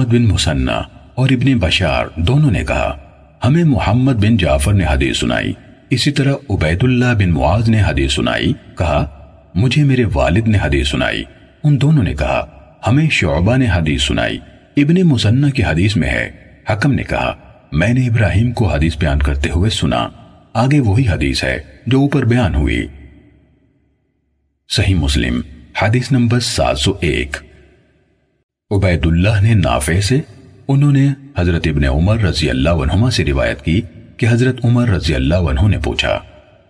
محمد بن مسنہ اور ابن بشار دونوں نے کہا ہمیں محمد بن جعفر نے حدیث سنائی، اسی طرح عبید اللہ بن معاذ نے حدیث سنائی، کہا مجھے میرے والد نے حدیث سنائی، ان دونوں نے کہا ہمیں شعبہ نے حدیث سنائی۔ ابن مسنہ کی حدیث میں ہے حکم نے کہا میں نے ابراہیم کو حدیث بیان کرتے ہوئے سنا، آگے وہی حدیث ہے جو اوپر بیان ہوئی۔ صحیح مسلم حدیث نمبر 701۔ عبید اللہ نے نافع سے، انہوں نے حضرت ابن عمر رضی اللہ عنہما سے روایت کی کہ حضرت عمر رضی اللہ عنہ نے پوچھا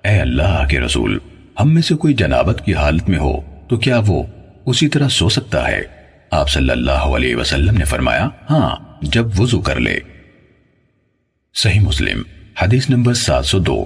اے اللہ کے رسول، ہم میں سے کوئی جنابت کی حالت میں ہو تو کیا وہ اسی طرح سو سکتا ہے؟ آپ صلی اللہ علیہ وسلم نے فرمایا ہاں، جب وضو کر لے۔ صحیح مسلم حدیث نمبر 702۔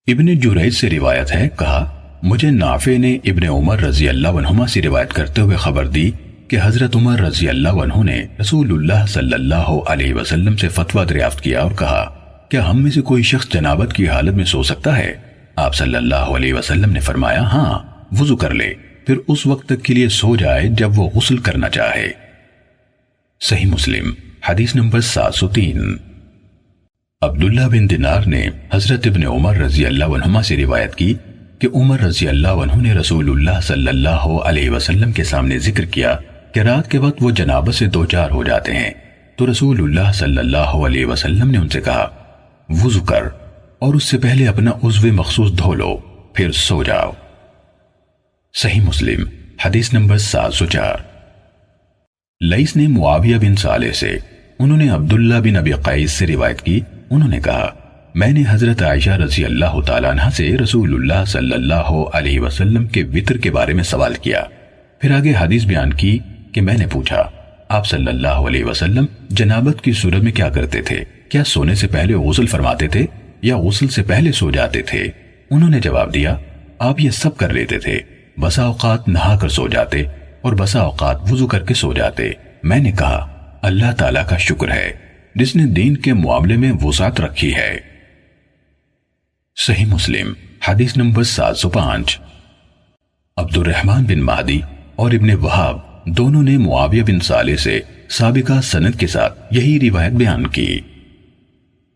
ابن جریج سے روایت ہے، کہا مجھے نافع نے ابن عمر رضی اللہ عنہما سے روایت کرتے ہوئے خبر دی کہ حضرت عمر رضی اللہ عنہ نے رسول اللہ صلی اللہ علیہ وسلم سے فتویٰ دریافت کیا اور کہا کیا ہم میں سے کوئی شخص جنابت کی حالت میں سو سکتا ہے؟ آپ صلی اللہ علیہ وسلم نے فرمایا ہاں، وضو کر لے، پھر اس وقت تک کے لیے سو جائے جب وہ غسل کرنا چاہے۔ صحیح مسلم حدیث نمبر 703۔ عبداللہ بن دینار نے حضرت ابن عمر رضی اللہ عنہما سے روایت کی کہ عمر رضی اللہ عنہ نے رسول اللہ صلی اللہ علیہ وسلم کے سامنے ذکر کیا کہ رات کے وقت وہ جنابت سے دوچار ہو جاتے ہیں، تو رسول اللہ صلی اللہ علیہ وسلم نے ان سے کہا وضو کر اور اس سے پہلے اپنا عضو مخصوص دھو لو، پھر سو جاؤ۔ صحیح مسلم حدیث نمبر 704۔ لیث نے معاویہ بن صالح سے، انہوں نے عبداللہ بن ابی قیس سے روایت کی، انہوں نے کہا میں نے حضرت عائشہ رضی اللہ تعالیٰ عنہ سے رسول اللہ صلی اللہ علیہ وسلم کے وطر کے بارے میں سوال کیا، پھر آگے حدیث بیان کی کہ میں نے پوچھا آپ صلی اللہ علیہ وسلم جنابت کی صورت میں کیا کرتے تھے؟ کیا سونے سے پہلے غسل فرماتے تھے یا غسل سے پہلے سو جاتے تھے؟ انہوں نے جواب دیا آپ یہ سب کر لیتے تھے، بسا اوقات نہا کر سو جاتے اور بسا اوقات وضو کر کے سو جاتے۔ میں نے کہا اللہ تعالیٰ کا شکر ہے جس نے دین کے معاملے میں وسعت رکھی ہے۔ صحیح مسلم حدیث نمبر 705۔ عبد الرحمن بن مہدی اور ابن وہاب دونوں نے معاویہ بن صالح سے سابقہ سند کے ساتھ یہی روایت بیان کی۔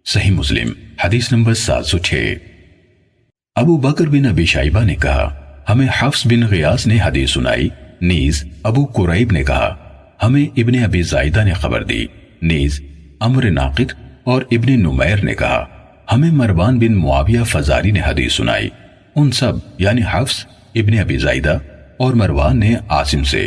صحیح مسلم حدیث نمبر 706۔ ابو بکر بن ابی شیبہ نے کہا ہمیں حفص بن غیاث نے حدیث سنائی، نیز ابو قریب نے کہا ہمیں ابن ابی زائدہ نے خبر دی، نیز عمرو ناقد اور ابن نمیر نے کہا ہمیں مروان بن معاویہ فزاری نے حدیث سنائی۔ ان سب یعنی حفص، ابن ابی زائدہ اور مروان نے عاصم سے،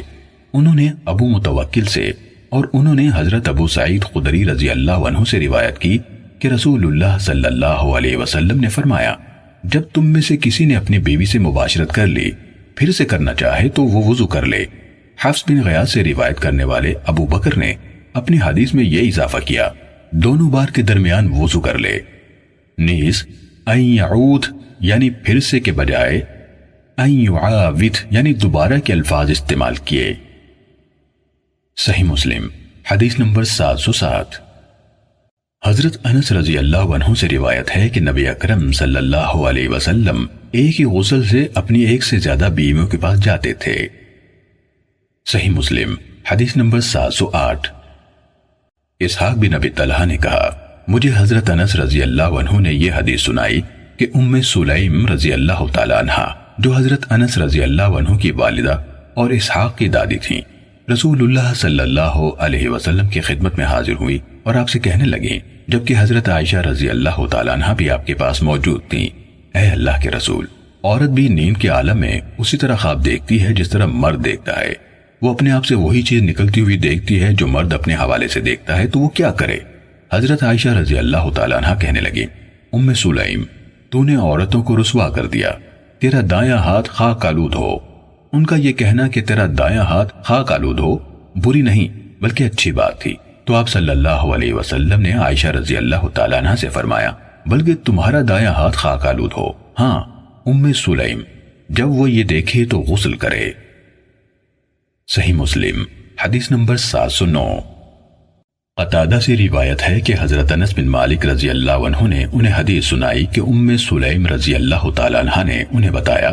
انہوں نے ابو متوکل سے اور انہوں نے حضرت ابو سعید خدری رضی اللہ عنہ سے روایت کی کہ رسول اللہ صلی اللہ علیہ وسلم نے فرمایا جب تم میں سے کسی نے اپنی بیوی سے مباشرت کر لی پھر سے کرنا چاہے تو وہ وضو کر لے۔ حفص بن غیاث سے روایت کرنے والے ابو بکر نے اپنی حدیث میں یہ اضافہ کیا دونوں بار کے درمیان وضو کر لے۔ نیز ان یعود یعنی پھر سے کے بجائے ان یعاود یعنی دوبارہ کے الفاظ استعمال کیے۔ صحیح مسلم حدیث نمبر 707۔ حضرت انس رضی اللہ عنہ سے روایت ہے کہ نبی اکرم صلی اللہ علیہ وسلم ایک ہی غسل سے اپنی ایک سے زیادہ بیویوں کے پاس جاتے تھے۔ صحیح مسلم حدیث نمبر 708۔ اسحاق بن ابی طلحہ نے کہا مجھے حضرت انس رضی اللہ عنہ نے یہ حدیث سنائی کہ ام سلیم رضی اللہ تعالی عنہ جو حضرت انس رضی اللہ عنہ کی والدہ اور اسحاق کی دادی تھیں، رسول اللہ صلی اللہ علیہ وسلم کی خدمت میں حاضر ہوئی اور آپ سے کہنے لگیں، جبکہ حضرت عائشہ رضی اللہ تعالی عنہ بھی آپ کے پاس موجود تھیں، اے اللہ کے رسول، عورت بھی نیند کے عالم میں اسی طرح خواب دیکھتی ہے جس طرح مرد دیکھتا ہے، وہ اپنے آپ سے وہی چیز نکلتی ہوئی دیکھتی ہے جو مرد اپنے حوالے سے دیکھتا ہے، تو وہ کیا کرے؟ حضرت عائشہ رضی اللہ تعالی عنہ کہنے لگی ام سلیم تو نے عورتوں کو رسوا کر دیا، تیرا دایاں ہاتھ خاک آلود ہو۔ ان کا یہ کہنا کہ تیرا دایاں ہاتھ خاک آلود ہو بری نہیں بلکہ اچھی بات تھی، تو آپ صلی اللہ علیہ وسلم نے عائشہ رضی اللہ تعالی عنہ سے فرمایا بلکہ تمہارا دایاں ہاتھ خاک آلود ہو، ہاں ام سلیم جب وہ یہ دیکھے تو غسل کرے۔ صحیح مسلم حدیث نمبر 709۔ قتادہ سے روایت ہے کہ حضرت انس بن مالک رضی اللہ عنہ نے انہیں حدیث سنائی کہ ام سلیم رضی اللہ تعالی عنہ نے انہیں بتایا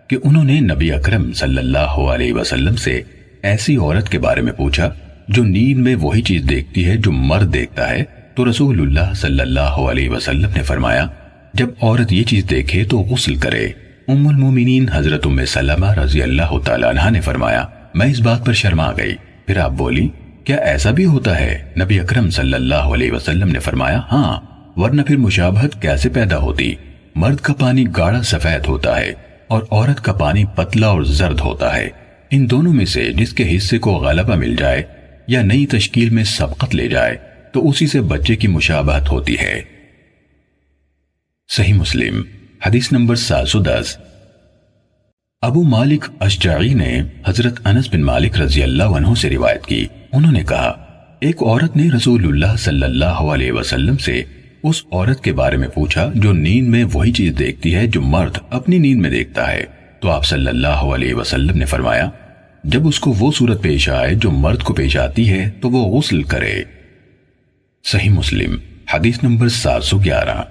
کہ انہوں نے نبی اکرم صلی اللہ علیہ وسلم سے ایسی عورت کے بارے میں پوچھا جو نیند میں وہی چیز دیکھتی ہے جو مرد دیکھتا ہے، تو رسول اللہ صلی اللہ علیہ وسلم نے فرمایا جب عورت یہ چیز دیکھے تو غسل کرے۔ ام المومنین حضرت ام سلمہ رضی اللہ تعالیٰ عنہ نے فرمایا میں اس بات پر شرما گئی، پھر آپ بولی کیا ایسا بھی ہوتا ہے؟ نبی اکرم صلی اللہ علیہ وسلم نے فرمایا ہاں، ورنہ پھر مشابہت کیسے پیدا ہوتی؟ مرد کا پانی گاڑھا سفید ہوتا ہے اور عورت کا پانی پتلا اور زرد ہوتا ہے، ان دونوں میں سے جس کے حصے کو غلبہ مل جائے یا نئی تشکیل میں سبقت لے جائے تو اسی سے بچے کی مشابہت ہوتی ہے۔ صحیح مسلم حدیث نمبر 710۔ ابو مالک اشجعی نے حضرت انس بن مالک رضی اللہ عنہ سے روایت کی، انہوں نے کہا ایک عورت نے رسول اللہ صلی اللہ علیہ وسلم سے اس عورت کے بارے میں پوچھا جو نیند میں وہی چیز دیکھتی ہے جو مرد اپنی نیند میں دیکھتا ہے، تو آپ صلی اللہ علیہ وسلم نے فرمایا جب اس کو وہ صورت پیش آئے جو مرد کو پیش آتی ہے تو وہ غسل کرے۔ صحیح مسلم حدیث نمبر 711۔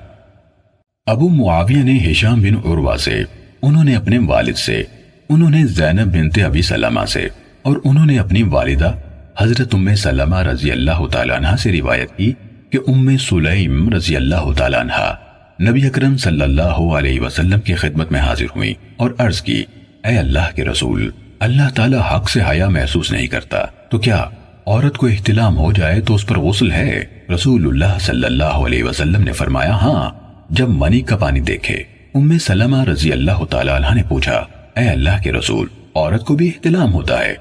ابو معاویہ نے ہشام بن عروہ سے، انہوں نے اپنے والد سے، انہوں نے زینب بنت ابی سلمہ سے، اور انہوں نے اپنی والدہ حضرت ام سلمہ رضی اللہ تعالیٰ عنہ سے روایت کی کہ ام سلیم رضی اللہ تعالیٰ عنہ نبی اکرم صلی اللہ علیہ وسلم کی خدمت میں حاضر ہوئی اور عرض کی اے اللہ کے رسول، اللہ تعالیٰ حق سے حیا محسوس نہیں کرتا، تو کیا عورت کو احتلام ہو جائے تو اس پر غسل ہے؟ رسول اللہ صلی اللہ علیہ وسلم نے فرمایا ہاں، جب منی کا پانی دیکھے۔ ام سلمہ رضی اللہ تعالیٰ عنہ نے پوچھا اے اللہ کے رسول، عورت کو بھی احتلام ہوتا ہے؟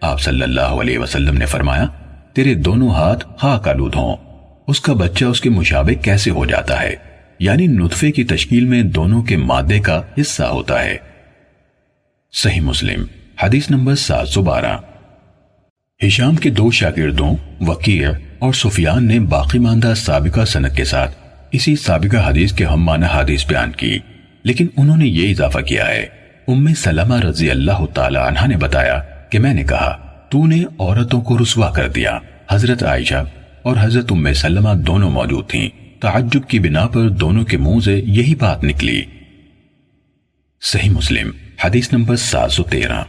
آپ صلی اللہ علیہ وسلم نے فرمایا تیرے دونوں ہاتھ خاک آلود ہوں، اس کا بچہ اس کے مشابہ کیسے ہو جاتا ہے؟ یعنی نطفے کی تشکیل میں دونوں کے مادے کا حصہ ہوتا ہے۔ صحیح مسلم حدیث نمبر 712۔ ہشام کے دو شاگردوں وکیع اور سفیان نے باقی ماندہ سابقہ سند کے ساتھ اسی سابقہ حدیث کے ہم معنی حدیث بیان کی، لیکن انہوں نے یہ اضافہ کیا ہے ام سلمہ رضی اللہ تعالی عنہ نے بتایا کہ میں نے کہا تو نے عورتوں کو رسوا کر دیا۔ حضرت عائشہ اور حضرت ام سلمہ دونوں موجود تھیں، تعجب کی بنا پر دونوں کے منہ سے یہی بات نکلی۔ صحیح مسلم حدیث نمبر 713۔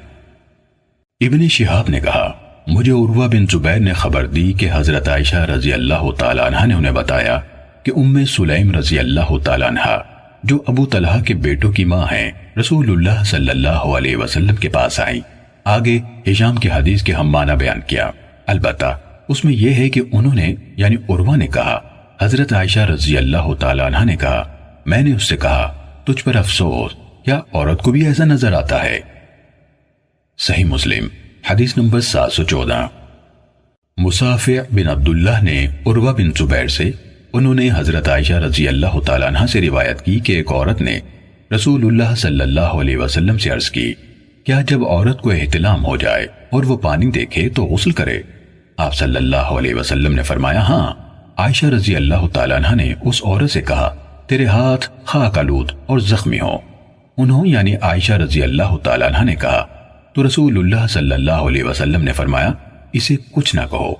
ابن شہاب نے کہا مجھے عروہ بن زبیر نے خبر دی کہ حضرت عائشہ رضی اللہ تعالی عنہ نے انہیں بتایا کہ ام سلیم رضی اللہ تعالی عنہ جو ابو طلحہ کے بیٹوں کی ماں ہیں رسول اللہ صلی اللہ علیہ وسلم کے پاس آئیں۔ آگے ہشام کی حدیث کے ہم معنی بیان کیا، البتہ اس میں یہ ہے کہ انہوں نے یعنی عروہ نے کہا حضرت عائشہ رضی اللہ تعالی عنہ نے کہا میں نے اس سے کہا تجھ پر افسوس، کیا عورت کو بھی ایسا نظر آتا ہے؟ صحیح مسلم حدیث نمبر 714۔ مصافع بن عبداللہ نے عروہ بن زبیر سے، انہوں نے حضرت عائشہ رضی اللہ تعالی عنہ سے روایت کی کہ ایک عورت نے رسول اللہ صلی اللہ علیہ وسلم سے عرض کی کیا جب عورت کو احتلام ہو جائے اور وہ پانی دیکھے تو غسل کرے؟ آپ صلی اللہ علیہ وسلم نے فرمایا ہاں۔ عائشہ رضی اللہ تعالی عنہ نے اس عورت سے کہا تیرے ہاتھ خاک آلود اور زخمی ہوں۔ انہوں یعنی عائشہ رضی اللہ تعالی عنہ نے کہا تو رسول اللہ صلی اللہ علیہ وسلم نے فرمایا اسے کچھ نہ کہو،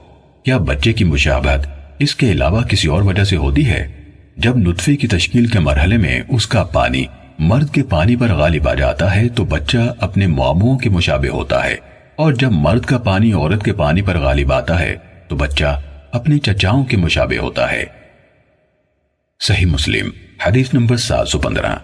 کیا بچے کی مشابہت اس کے علاوہ کسی اور وجہ سے ہوتی ہے؟ جب نطفے کی تشکیل کے مرحلے میں اس کا پانی مرد کے پانی پر غالب آ جاتا ہے تو بچہ اپنے ماموں کے مشابہ ہوتا ہے، اور جب مرد کا پانی عورت کے پانی پر غالب آتا ہے تو بچہ اپنے چچاؤں کے مشابہ ہوتا ہے۔ صحیح مسلم حدیث نمبر 715۔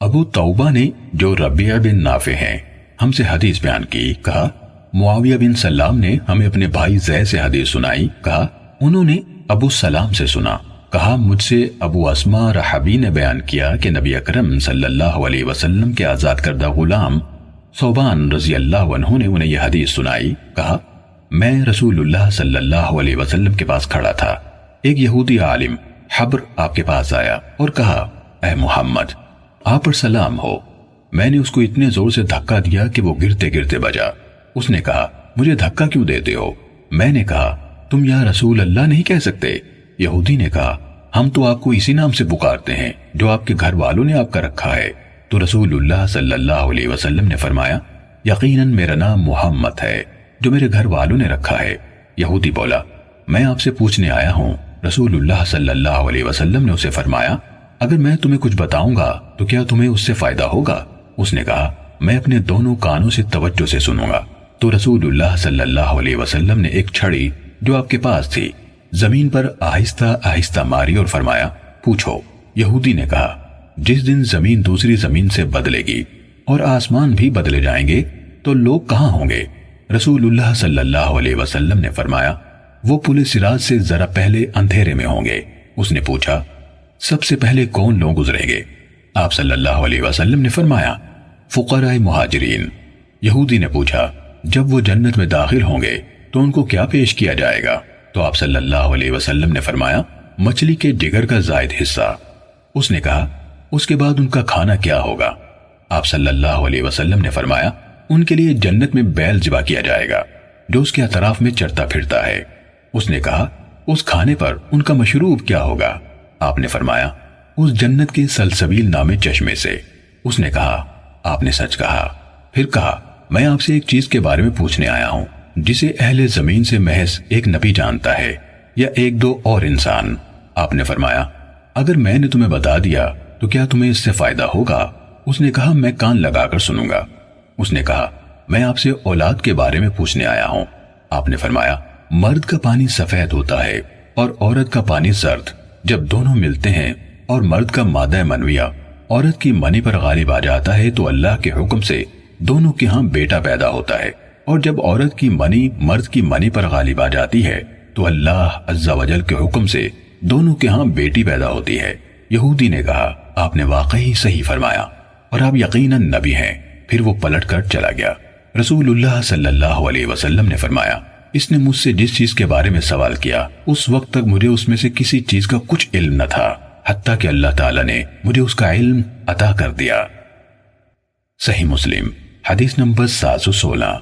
ابو توبہ نے جو ربیع بن نافع ہیں ہم سے حدیث بیان کی، کہا معاویہ بن سلام نے ہمیں اپنے بھائی زید سے حدیث سنائی، کہا انہوں نے ابو سلام سے سنا، کہا مجھ سے ابو اسما رحبی نے بیان کیا کہ نبی اکرم صلی اللہ علیہ وسلم کے آزاد کردہ غلام ثوبان رضی اللہ عنہ نے انہیں یہ حدیث سنائی، کہا میں رسول اللہ صلی اللہ علیہ وسلم کے پاس کھڑا تھا، ایک یہودی عالم حبر آپ کے پاس آیا اور کہا اے محمد آپ پر سلام ہو۔ میں نے اس کو اتنے زور سے دھکا دیا کہ وہ گرتے گرتے بجا۔ اس نے کہا مجھے دھکا کیوں دیتے ہو؟ میں نے کہا تم یا رسول اللہ نہیں کہہ سکتے؟ یہودی نے کہا ہم تو آپ کو اسی نام سے پکارتے ہیں جو آپ کے گھر والوں نے آپ کا رکھا ہے۔ تو رسول اللہ صلی اللہ علیہ وسلم نے فرمایا یقیناً میرا نام محمد ہے جو میرے گھر والوں نے رکھا ہے۔ یہودی بولا میں آپ سے پوچھنے آیا ہوں۔ رسول اللہ صلی اللہ علیہ وسلم نے اسے فرمایا اگر میں تمہیں کچھ بتاؤں گا تو کیا تمہیں اس سے فائدہ ہوگا؟ اس نے کہا میں اپنے دونوں کانوں سے توجہ سے سنوں گا۔ تو رسول اللہ صلی اللہ علیہ وسلم نے ایک چھڑی جو آپ کے پاس تھی زمین پر آہستہ آہستہ ماری اور فرمایا پوچھو۔ یہودی نے کہا جس دن زمین دوسری زمین سے بدلے گی اور آسمان بھی بدلے جائیں گے تو لوگ کہاں ہوں گے؟ رسول اللہ صلی اللہ علیہ وسلم نے فرمایا وہ پل صراط سے ذرا پہلے اندھیرے میں ہوں گے۔ اس نے پوچھا سب سے پہلے کون لوگ گزریں گے؟ آپ صلی اللہ علیہ وسلم نے فرمایا فقراء مہاجرین۔ یہودی نے پوچھا جب وہ جنت میں داخل ہوں گے تو ان کو کیا پیش کیا جائے گا؟ تو آپ صلی اللہ علیہ وسلم نے فرمایا مچھلی کے جگر کا زائد حصہ۔ اس نے کہا اس کے بعد ان کا کھانا کیا ہوگا؟ آپ صلی اللہ علیہ وسلم نے فرمایا ان کے لیے جنت میں بیل ذبح کیا جائے گا جو اس کے اطراف میں چرتا پھرتا ہے۔ اس نے کہا اس کھانے پر ان کا مشروب کیا ہوگا؟ آپ نے فرمایا اس جنت کے سلسبیل نامے چشمے سے۔ اس نے کہا آپ نے سچ کہا۔ پھر کہا میں آپ سے ایک چیز کے بارے میں پوچھنے آیا ہوں جسے اہل زمین سے محض ایک نبی جانتا ہے یا ایک دو اور انسان؟ آپ نے فرمایا اگر میں نے تمہیں بتا دیا تو کیا تمہیں اس سے فائدہ ہوگا؟ اس نے کہا میں کان لگا کر سنوں گا۔ اس نے کہا میں آپ سے اولاد کے بارے میں پوچھنے آیا ہوں۔ آپ نے فرمایا مرد کا پانی سفید ہوتا ہے اور عورت کا پانی زرد۔ جب دونوں ملتے ہیں اور مرد کا مادہ منویہ عورت کی منی پر غالب آ جاتا ہے تو اللہ کے حکم سے دونوں کے ہاں بیٹا پیدا ہوتا ہے، اور جب عورت کی منی مرد کی منی پر غالب آ جاتی ہے تو اللہ عز و جل کے حکم سے دونوں کے ہاں بیٹی پیدا ہوتی ہے۔ یہودی نے کہا آپ نے واقعی صحیح فرمایا اور آپ یقیناً نبی ہیں۔ پھر وہ پلٹ کر چلا گیا۔ رسول اللہ صلی اللہ علیہ وسلم نے فرمایا اس نے مجھ سے جس چیز کے بارے میں سوال کیا اس وقت تک مجھے اس میں سے کسی چیز کا کچھ علم نہ تھا، حتیٰ کہ اللہ تعالیٰ نے مجھے اس کا علم عطا کر دیا۔ صحیح مسلم حدیث نمبر 716۔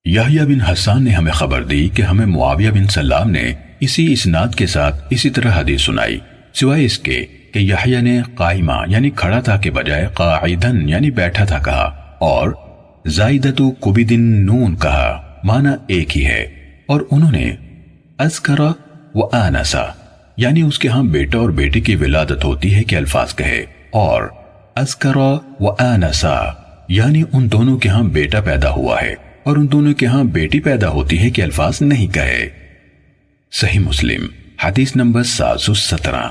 یحییٰ بن حسان نے ہمیں خبر دی کہ ہمیں معاویہ بن سلام نے اسی اسناد کے ساتھ اسی طرح حدیث سنائی، سوائے اس کے کہ یحییٰ نے قائمہ یعنی کھڑا تھا کے بجائے قاعدن یعنی بیٹھا تھا کہا، اور زائدتو قبیدن نون کہا، معنی ایک ہی ہے۔ اور انہوں نے اذکر و آنسا یعنی اس کے ہاں بیٹا اور بیٹی کی ولادت ہوتی ہے کہ الفاظ کہے، اور اذکر و آنسا یعنی ان دونوں کے ہاں بیٹا پیدا ہوا ہے اور ان دونوں کے ہاں بیٹی پیدا ہوتی ہے کہ الفاظ نہیں کہے۔ صحیح مسلم حدیث نمبر 717۔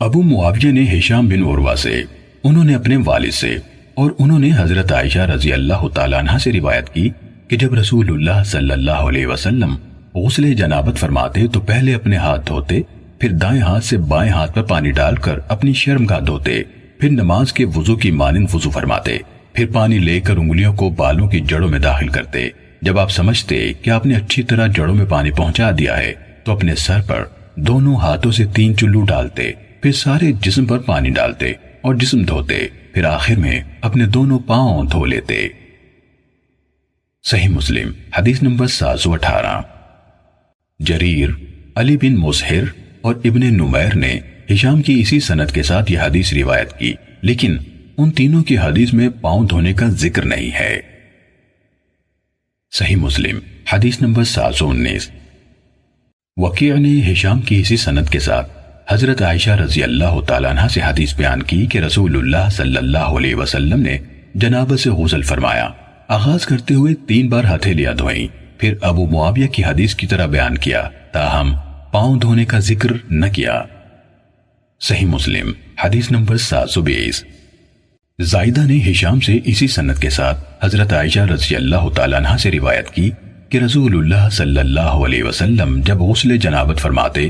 ابو معاویہ نے ہشام بن عروہ سے، انہوں نے اپنے والد سے، اور انہوں نے حضرت عائشہ رضی اللہ تعالیٰ عنہ سے روایت کی کہ جب رسول اللہ صلی اللہ علیہ وسلم غسل جنابت فرماتے تو پہلے اپنے ہاتھ دھوتے، پھر دائیں ہاتھ سے بائیں ہاتھ پر پانی ڈال کر اپنی شرمگاہ دھوتے، پھر نماز کے وضو کی مانند وضو فرماتے، پھر پانی لے کر انگلیوں کو بالوں کی جڑوں میں داخل کرتے۔ جب آپ سمجھتے کہ آپ نے اچھی طرح جڑوں میں پانی پہنچا دیا ہے تو اپنے سر پر دونوں ہاتھوں سے 3 چلو ڈالتے، پھر سارے جسم پر پانی ڈالتے اور جسم دھوتے، پھر آخر میں اپنے دونوں پاؤں دھو لیتے۔ صحیح مسلم حدیث نمبر 718۔ جریر، علی بن مسہر اور ابن نمیر نے ہشام کی اسی سند کے ساتھ یہ حدیث روایت کی، لیکن ان تینوں کی حدیث میں پاؤں دھونے کا ذکر نہیں ہے۔ صحیح مسلم حدیث نمبر 719۔ وکیع نے ہشام کی اسی سند کے ساتھ حضرت عائشہ رضی اللہ تعالیٰ عنہ سے حدیث بیان کی کہ رسول اللہ صلی اللہ علیہ وسلم نے جنابت سے غسل فرمایا، آغاز کرتے ہوئے 3 بار ہتھیلیاں دھوئیں، پھر ابو معاویہ کی حدیث کی طرح بیان کیا، تاہم پاؤں دھونے کا ذکر نہ کیا۔ صحیح مسلم حدیث نمبر 720۔ زائدہ نے ہشام سے اسی سند کے ساتھ حضرت عائشہ رضی اللہ تعالیٰ عنہ سے روایت کی کہ رسول اللہ صلی اللہ علیہ وسلم جب غسل جنابت فرماتے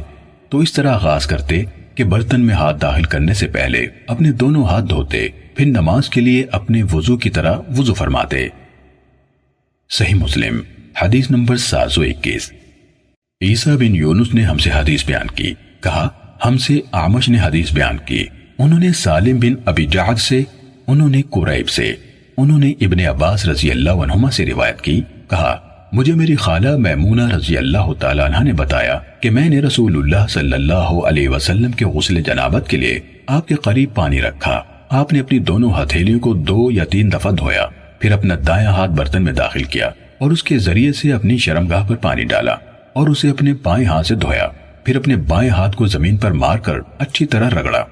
تو اس طرح آغاز کرتے کہ برتن میں ہاتھ داخل کرنے سے پہلے اپنے دونوں ہاتھ دھوتے، پھر نماز کے لیے اپنے وضو کی طرح وضو فرماتے۔ صحیح مسلم حدیث نمبر 721۔ عیسیٰ بن یونس نے ہم سے حدیث بیان کی، کہا ہم سے اعمش نے حدیث بیان کی، انہوں نے سالم بن ابی جعد سے، انہوں نے قریب سے، انہوں نے ابن عباس رضی اللہ عنہما سے روایت کی، کہا مجھے میری خالہ میمونہ رضی اللہ تعالیٰ عنہ نے بتایا کہ میں نے رسول اللہ صلی اللہ علیہ وسلم کے غسل جنابت کے لیے آپ کے قریب پانی رکھا، آپ نے اپنی دونوں ہتھیلیوں کو 2 یا 3 دفعہ دھویا، پھر اپنا دایاں ہاتھ برتن میں داخل کیا اور اس کے ذریعے سے اپنی شرمگاہ پر پانی ڈالا اور اسے اپنے بائیں ہاتھ سے دھویا، پھر اپنے بائیں ہاتھ کو زمین پر مار کر اچھی طرح رگڑا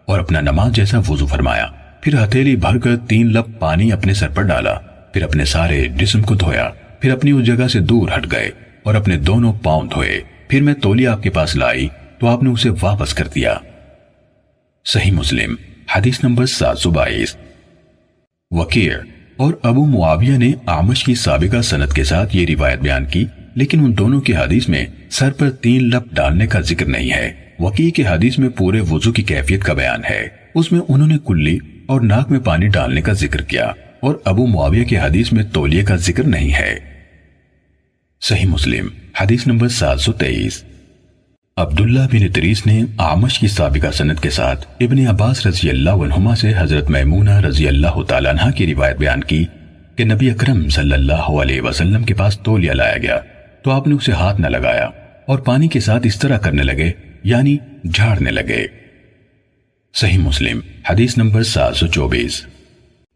اور اپنا نماز جیسا وضو فرمایا، پھر ہتھیلی بھر کر 3 لب پانی اپنے سر پر ڈالا، پھر اپنے سارے جسم کو دھویا، پھر اپنی اس جگہ سے دور ہٹ گئے اور اپنے دونوں پاؤں دھوئے، پھر میں تولیہ آپ کے پاس لائی تو آپ نے اسے واپس کر دیا۔ صحیح مسلم حدیث نمبر 722۔ وکیع اور ابو معاویہ نے اعمش کی سابقہ سند کے ساتھ یہ روایت بیان کی، لیکن ان دونوں کی حدیث میں سر پر 3 لپ ڈالنے کا ذکر نہیں ہے۔ وکیع کی حدیث میں پورے وضو کی کیفیت کا بیان ہے، اس میں انہوں نے کلی اور ناک میں پانی ڈالنے کا ذکر کیا، اور ابو معاویہ کی حدیث میں تولیے کا ذکر نہیں ہے۔ صحیح مسلم حدیث نمبر 723۔ عبداللہ بن ادریس نے اعمش کی سابقہ سند کے ساتھ ابن عباس رضی اللہ عنہما سے حضرت میمونہ رضی اللہ تعالیٰ عنہ کی روایت بیان کی کہ نبی اکرم صلی اللہ علیہ وسلم کے پاس تولیہ لایا گیا تو آپ نے اسے ہاتھ نہ لگایا اور پانی کے ساتھ اس طرح کرنے لگے، یعنی جھاڑنے لگے۔ صحیح مسلم حدیث نمبر 724۔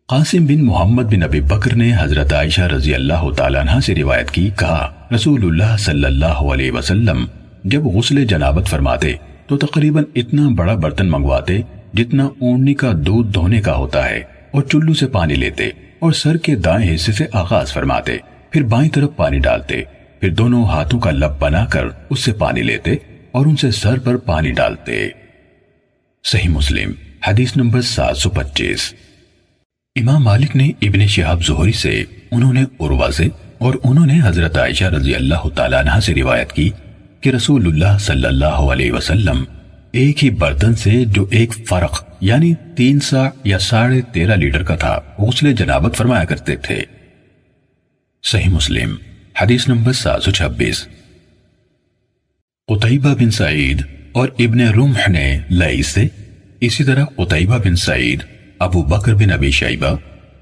قاسم بن محمد بن ابی بکر نے حضرت عائشہ رضی اللہ تعالیٰ عنہ سے روایت کی، کہا رسول اللہ صلی اللہ علیہ وسلم جب غسل جنابت فرماتے تو تقریباً اتنا بڑا برتن منگواتے جتنا اونٹنی کا دودھ دھونے کا ہوتا ہے، اور چلو سے پانی لیتے اور سر کے دائیں حصے سے آغاز فرماتے، پھر بائیں طرف پانی ڈالتے، پھر دونوں ہاتھوں کا لب بنا کر اس سے پانی لیتے اور ان سے سر پر پانی ڈالتے۔ صحیح مسلم حدیث نمبر 725۔ امام مالک نے ابن شہاب زہری سے، انہوں نے عروہ سے، اور انہوں نے حضرت عائشہ رضی اللہ تعالیٰ عنہ سے روایت کی کہ رسول اللہ صلی اللہ علیہ وسلم ایک ہی برتن سے جو ایک فرق یعنی 3 سا یا 13.5 لیٹر کا تھا غسل جنابت فرمایا کرتے تھے۔ صحیح مسلم حدیث نمبر 726۔ قتیبہ بن سعید اور ابن رمح نے لیث سے، اسی طرح قتیبہ بن سعید، ابو بکر بن ابی شیبہ،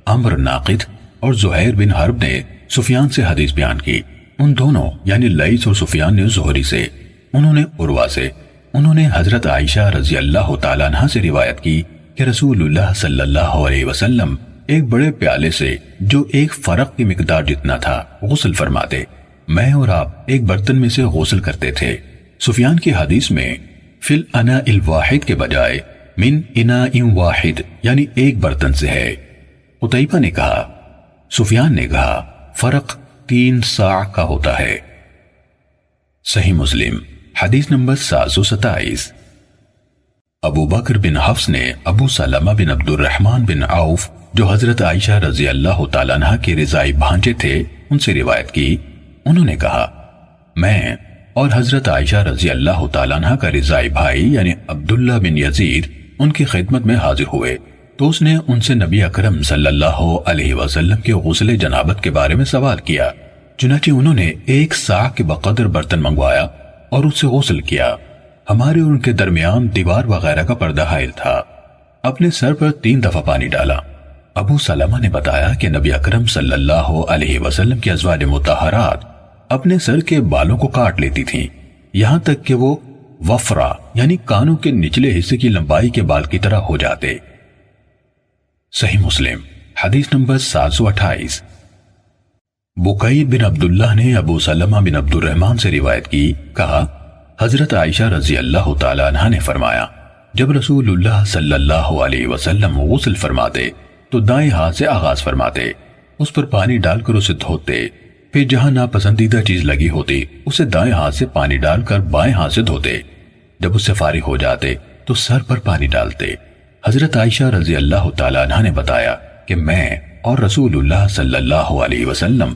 عمر ناقد اور زہیر بن حرب نے سفیان سے حدیث بیان کی۔ ان دونوں یعنی لیث اور سفیان نے زہری سے، انہوں نے عروہ سے، انہوں نے حضرت عائشہ رضی اللہ تعالیٰ عنہ سے روایت کی کہ رسول اللہ صلی اللہ علیہ وسلم ایک بڑے پیالے سے جو ایک فرق کی مقدار جتنا تھا غسل فرماتے، میں اور آپ ایک برتن میں سے غسل کرتے تھے۔ سفیان کی حدیث میں فی الاناء الواحد کے بجائے من اناء واحد یعنی ایک برتن سے ہے۔ قتیبہ نے کہا، سفیان نے کہا فرق 3 ساع کا ہوتا ہے۔ صحیح مسلم حدیث نمبر 727۔ ابو بکر بن حفص نے ابو سلمہ بن عبد الرحمن بن عوف جو حضرت عائشہ رضی اللہ تعالیٰ عنہ کے رضائی بھانجے تھے ان سے روایت کی، انہوں نے کہا میں اور حضرت عائشہ رضی اللہ تعالیٰ عنہ کا رضائی بھائی یعنی عبداللہ بن یزید ان کی خدمت میں حاضر ہوئے تو اس نے ان سے نبی اکرم صلی اللہ علیہ وسلم کے غسل جنابت کے بارے میں سوال کیا، چنانچہ انہوں نے 1 ساع کے بقدر برتن منگوایا اور اس سے غسل کیا۔ ہمارے اور ان کے درمیان دیوار وغیرہ کا پردہ حائل تھا۔ اپنے سر پر 3 دفعہ پانی ڈالا۔ ابو سلمہ نے بتایا کہ نبی اکرم صلی اللہ علیہ وسلم کی ازواج مطہرات اپنے سر کے بالوں کو کاٹ لیتی تھیں، یہاں تک کہ وہ وفرا یعنی کانوں کے نچلے حصے کی لمبائی کے بال کی طرح ہو جاتے۔ صحیح مسلم حدیث نمبر 728۔ بقید بن عبداللہ نے ابو سلمہ بن عبد الرحمن سے روایت کی، کہا حضرت عائشہ رضی اللہ تعالیٰ عنہ نے فرمایا جب رسول اللہ صلی اللہ علیہ وسلم غسل فرماتے تو دائیں ہاتھ سے آغاز فرماتے، اس پر پانی ڈال کر اسے دھوتے، پھر جہاں ناپسندیدہ چیز لگی ہوتی اسے دائیں ہاتھ سے پانی ڈال کر بائیں ہاتھ سے دھوتے، جب اس سے فارغ ہو جاتے تو سر پر پانی ڈالتے۔ حضرت عائشہ رضی اللہ تعالیٰ عنہ نے بتایا کہ میں اور رسول اللہ صلی اللہ علیہ وسلم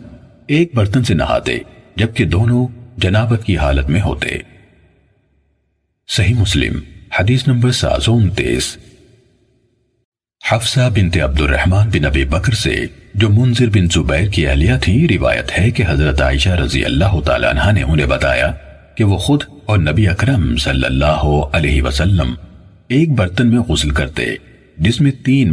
ایک برتن سے نہاتے جبکہ دونوں جنابت کی حالت میں ہوتے۔ صحیح مسلم حدیث نمبر 729۔ حفصہ بنت عبد الرحمن بن ابی بکر سے جو منذر بن زبیر کی اہلیہ تھی روایت ہے کہ حضرت عائشہ رضی اللہ تعالیٰ عنہ نے انہیں بتایا کہ وہ خود اور نبی اکرم صلی اللہ علیہ وسلم ایک برتن میں غسل کرتے جس میں 3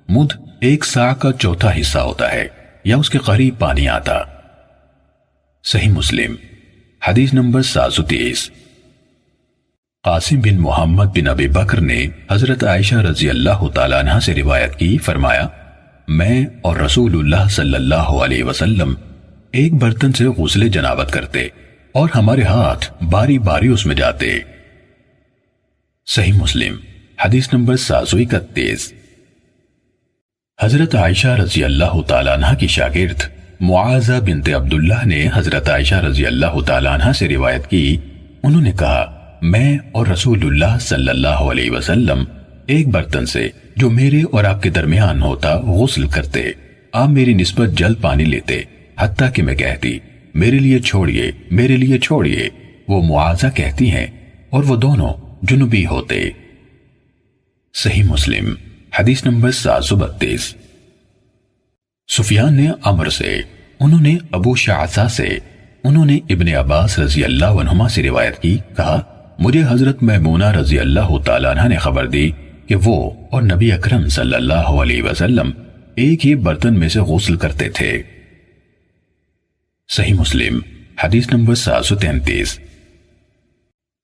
مد 1 ساع کا چوتھا حصہ ہوتا ہے یا اس کے قریب پانی آتا۔ صحیح مسلم حدیث نمبر 730۔ قاسم بن محمد بن ابی بکر نے حضرت عائشہ رضی اللہ تعالیٰ عنہ سے روایت کی، فرمایا میں اور رسول اللہ صلی اللہ علیہ وسلم ایک برتن سے غسل جنابت کرتے اور ہمارے ہاتھ باری باری اس میں جاتے۔ صحیح مسلم حدیث نمبر 731۔ حضرت عائشہ رضی اللہ تعالیٰ عنہ کی شاگرد معاذہ بنت عبداللہ نے حضرت عائشہ رضی اللہ تعالیٰ عنہ سے روایت کی، انہوں نے کہا میں اور رسول اللہ صلی اللہ علیہ وسلم ایک برتن سے جو میرے اور آپ کے درمیان ہوتا غسل کرتے، آپ میری نسبت جل پانی لیتے، حتیٰ کہ میں کہتی میرے لیے چھوڑیے میرے لیے چھوڑیے، وہ معاذہ کہتی ہیں اور وہ دونوں جنوبی ہوتے۔ صحیح مسلم حدیث نمبر 732۔ سفیان نے عمر سے، انہوں نے ابو شعثہ سے، انہوں نے ابن عباس رضی اللہ عنہما سے روایت کی، کہا مجھے حضرت میمونہ رضی اللہ تعالیٰ عنہ نے خبر دی کہ وہ اور نبی اکرم صلی اللہ علیہ وسلم ایک ہی برتن میں سے غسل کرتے تھے۔ صحیح مسلم حدیث نمبر 733۔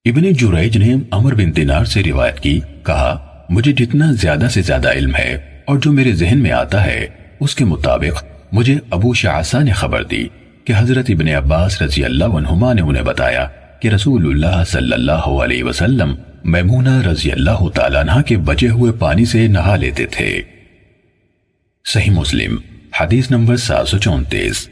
ابن جریج نے عمر بن دینار سے روایت کی، کہا مجھے جتنا زیادہ سے زیادہ علم ہے اور جو میرے ذہن میں آتا ہے اس کے مطابق مجھے ابو شعثہ نے خبر دی کہ حضرت ابن عباس رضی اللہ عنہما نے انہیں بتایا کہ رسول اللہ صلی اللہ علیہ وسلم میمونہ رضی اللہ تعالیٰ عنہ کے بچے ہوئے پانی سے نہا لیتے تھے۔ صحیح مسلم حدیث نمبر 734۔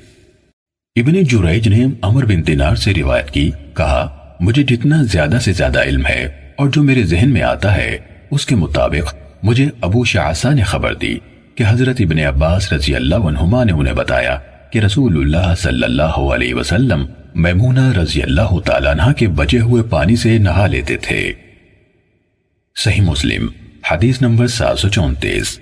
ابن جریج نے عمر بن دینار سے روایت کی، کہا مجھے جتنا زیادہ سے زیادہ علم ہے اور جو میرے ذہن میں آتا ہے اس کے مطابق مجھے ابو شعثہ نے خبر دی کہ حضرت ابن عباس رضی اللہ عنہما نے انہیں بتایا کہ رسول اللہ صلی اللہ علیہ وسلم میمونہ رضی اللہ تعالیٰ عنہ کے بچے ہوئے پانی سے نہا لیتے تھے۔ صحیح مسلم حدیث نمبر 734۔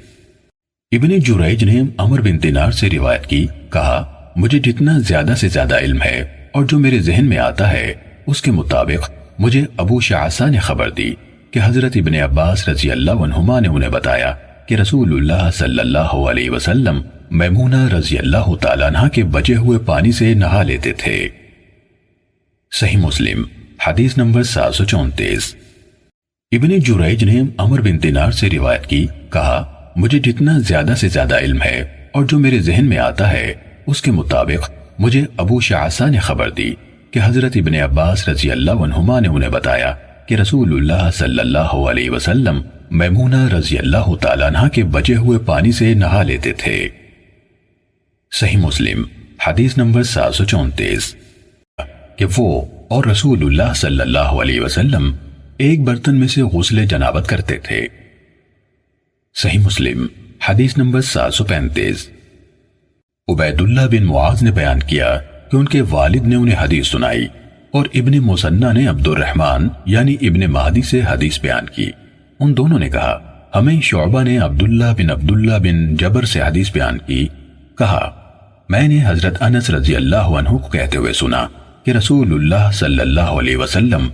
ابن جریج نے عمر بن دینار سے روایت کی، کہا مجھے جتنا زیادہ سے زیادہ علم ہے اور جو میرے ذہن میں آتا ہے اس کے مطابق مجھے ابو شعثہ نے خبر دی کہ حضرت ابن عباس رضی اللہ عنہما نے انہیں بتایا کہ رسول اللہ صلی اللہ علیہ وسلم میمونہ رضی اللہ تعالیٰ عنہ کے بچے ہوئے پانی سے نہا لیتے تھے۔ صحیح مسلم حدیث نمبر 734۔ ابن جریج نے عمر بن دینار سے روایت کی، کہا مجھے جتنا زیادہ سے زیادہ علم ہے اور جو میرے ذہن میں آتا ہے اس کے مطابق مجھے ابو شعثہ نے خبر دی کہ حضرت ابن عباس رضی اللہ عنہما نے انہیں بتایا کہ رسول اللہ صلی اللہ علیہ وسلم میمونہ رضی اللہ تعالیٰ عنہ کے بچے ہوئے پانی سے نہا لیتے تھے۔ صحیح مسلم حدیث نمبر 734۔ کہ وہ اور رسول اللہ صلی اللہ علیہ وسلم ایک برتن میں سے غسل جنابت کرتے تھے۔ صحیح مسلم حدیث نمبر 735۔ عبید اللہ بن معاذ نے بیان کیا کہ ان کے والد نے انہیں حدیث سنائی اور ابن مسنہ نے عبد الرحمن یعنی ابن مہدی سے حدیث بیان کی۔ ان دونوں نے کہا ہمیں شعبہ نے عبداللہ بن جبر سے حدیث بیان کی، کہا میں نے حضرت انس رضی اللہ عنہ کو کہتے ہوئے سنا کہ رسول اللہ صلی اللہ علیہ وسلم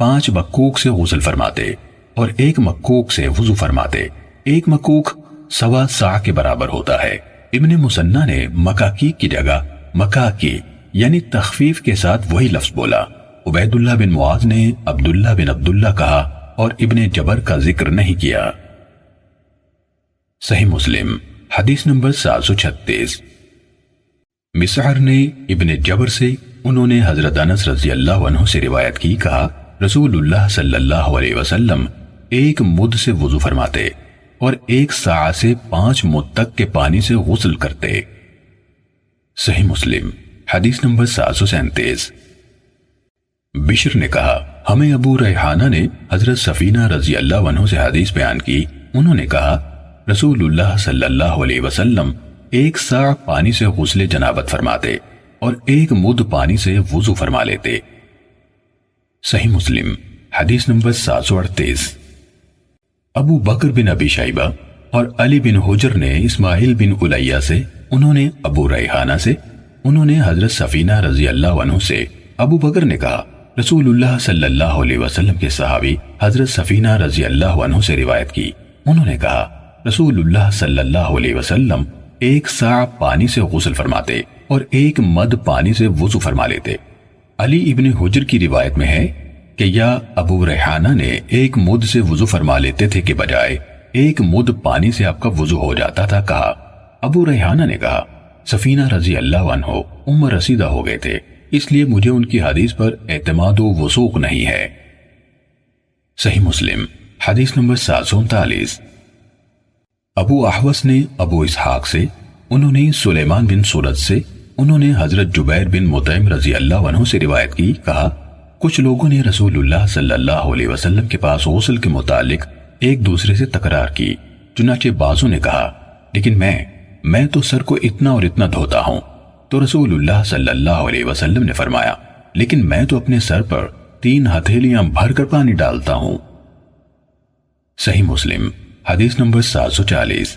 5 مکوک سے غسل فرماتے اور 1 مکوک سے وضو فرماتے، 1 مکوک 1.25 ساع کے برابر ہوتا ہے۔ ابن مسنہ نے مکاکی کی جگہ مکاکی یعنی تخفیف کے ساتھ وہی لفظ بولا۔ عبید اللہ بن معاذ نے عبداللہ بن عبداللہ کہا اور ابن جبر کا ذکر نہیں کیا۔ صحیح مسلم حدیث نمبر 736۔ مسعر نے ابن جبر سے، انہوں نے حضرت انس رضی اللہ عنہ سے روایت کی، کہا رسول اللہ صلی اللہ علیہ وسلم 1 مد سے وضو فرماتے اور 1 ساع سے 5 مد تک کے پانی سے غسل کرتے۔ صحیح مسلم حدیث نمبر 737۔ بشر نے کہا ہمیں ابو ریحانہ نے حضرت سفینہ رضی اللہ عنہ سے حدیث بیان کی، انہوں نے کہا رسول اللہ صلی اللہ علیہ وسلم 1 ساع پانی سے غسل جنابت فرماتے اور 1 مد پانی سے وضو فرما لیتے۔ صحیح مسلم حدیث نمبر 738۔ ابو بکر بن ابی شیبہ اور علی بن حجر نے اسماعیل بن الیہ سے، انہوں نے ابو ریحانہ سے، انہوں نے حضرت سفینہ رضی اللہ عنہ سے، ابو بکر نے کہا رسول اللہ صلی اللہ علیہ وسلم کے صحابی حضرت سفینہ رضی اللہ عنہ سے روایت کی، انہوں نے کہا رسول اللہ صلی اللہ علیہ وسلم 1 ساع پانی سے غسل فرماتے اور 1 مد پانی سے وضو فرما لیتے۔ علی ابن حجر کی روایت میں ہے کہ یا ابو ریحانہ نے 1 مد سے وضو فرما لیتے تھے کہ بجائے 1 مد پانی سے آپ کا وضو ہو جاتا تھا۔ کہا ابو ریحانہ نے کہا سفینہ رضی اللہ عنہ عمر رسیدہ ہو گئے تھے، اس لیے مجھے ان کی حدیث پر اعتماد و وثوق نہیں ہے۔ صحیح مسلم حدیث نمبر 739۔ ابو احوص نے ابو اسحاق سے، انہوں نے سلیمان بن سورج سے، انہوں نے حضرت جبیر بن مطعم رضی اللہ عنہ سے روایت کی، کہا کچھ لوگوں نے رسول اللہ صلی اللہ علیہ وسلم کے پاس غسل کے متعلق ایک دوسرے سے تکرار کی، چنانچہ بعضوں نے کہا لیکن میں تو سر کو اتنا اور اتنا دھوتا ہوں، تو رسول اللہ صلی اللہ علیہ وسلم نے فرمایا لیکن میں تو اپنے سر پر 3 ہتھیلیاں بھر کر پانی ڈالتا ہوں۔ صحیح مسلم حدیث نمبر 740۔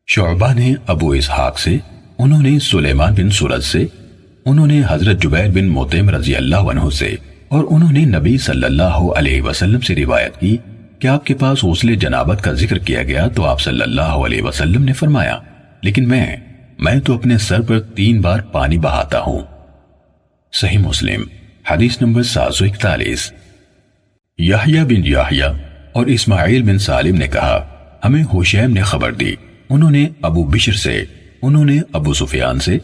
شعبہ نے ابو اسحاق سے، انہوں نے سلیمان بن سورج سے، انہوں نے حضرت جبیر بن مطعم رضی اللہ عنہ سے، اور انہوں نے نبی صلی اللہ علیہ وسلم سے روایت کی کہ آپ کے پاس غسل جنابت کا ذکر کیا گیا تو آپ صلی اللہ علیہ وسلم نے فرمایا لیکن میں تو اپنے سر پر 3 بار پانی بہاتا ہوں۔ صحیح مسلم حدیث نمبر 741۔ یحییٰ بن یحییٰ اور اسماعیل بن سالم نے کہا ہمیں حشیم نے خبر دی، انہوں نے ابو بشر سے، انہوں نے ابو سفیان سے،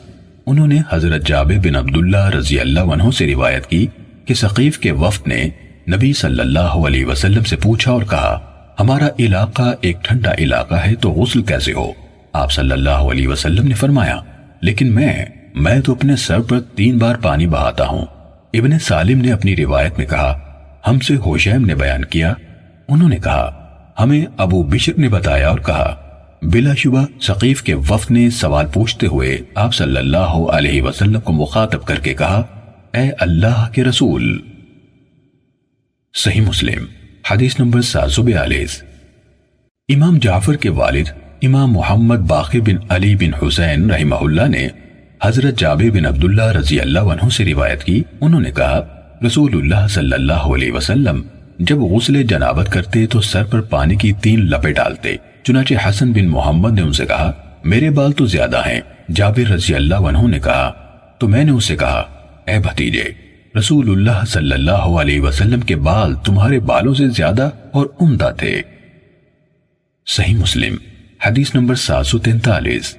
انہوں نے حضرت جابر بن عبداللہ رضی اللہ عنہ سے روایت کی کہ ثقیف کے وفد نے نبی صلی اللہ علیہ وسلم سے پوچھا اور کہا ہمارا علاقہ ایک ٹھنڈا علاقہ ہے تو غسل کیسے ہو؟ آپ صلی اللہ علیہ وسلم نے فرمایا لیکن میں تو اپنے سر پر 3 بار پانی بہاتا ہوں۔ ابن سالم نے اپنی روایت میں کہا ہم سے حشیم نے بیان کیا، انہوں نے کہا ہمیں ابو بشر نے بتایا اور کہا بلا شبہ ثقیف کے وفد نے سوال پوچھتے ہوئے آپ صلی اللہ علیہ وسلم کو مخاطب کر کے کہا اے اللہ کے رسول۔ صحیح مسلم حدیث نمبر 742۔ امام جعفر کے والد امام محمد باقر بن علی بن حسین رحمہ اللہ نے حضرت جابر بن عبداللہ رضی اللہ عنہ سے روایت کی، انہوں نے کہا رسول اللہ صلی اللہ علیہ وسلم جب غسل جنابت کرتے تو سر پر پانی کی 3 لپیں ڈالتے، چنانچہ حسن بن محمد نے ان سے کہا میرے بال تو زیادہ ہیں۔ جابر رضی اللہ عنہ نے کہا تو میں نے اس سے کہا اے بھتیجے، رسول اللہ صلی اللہ علیہ وسلم کے بال تمہارے بالوں سے زیادہ اور عمدہ تھے۔ صحیح مسلم حدیث نمبر 743۔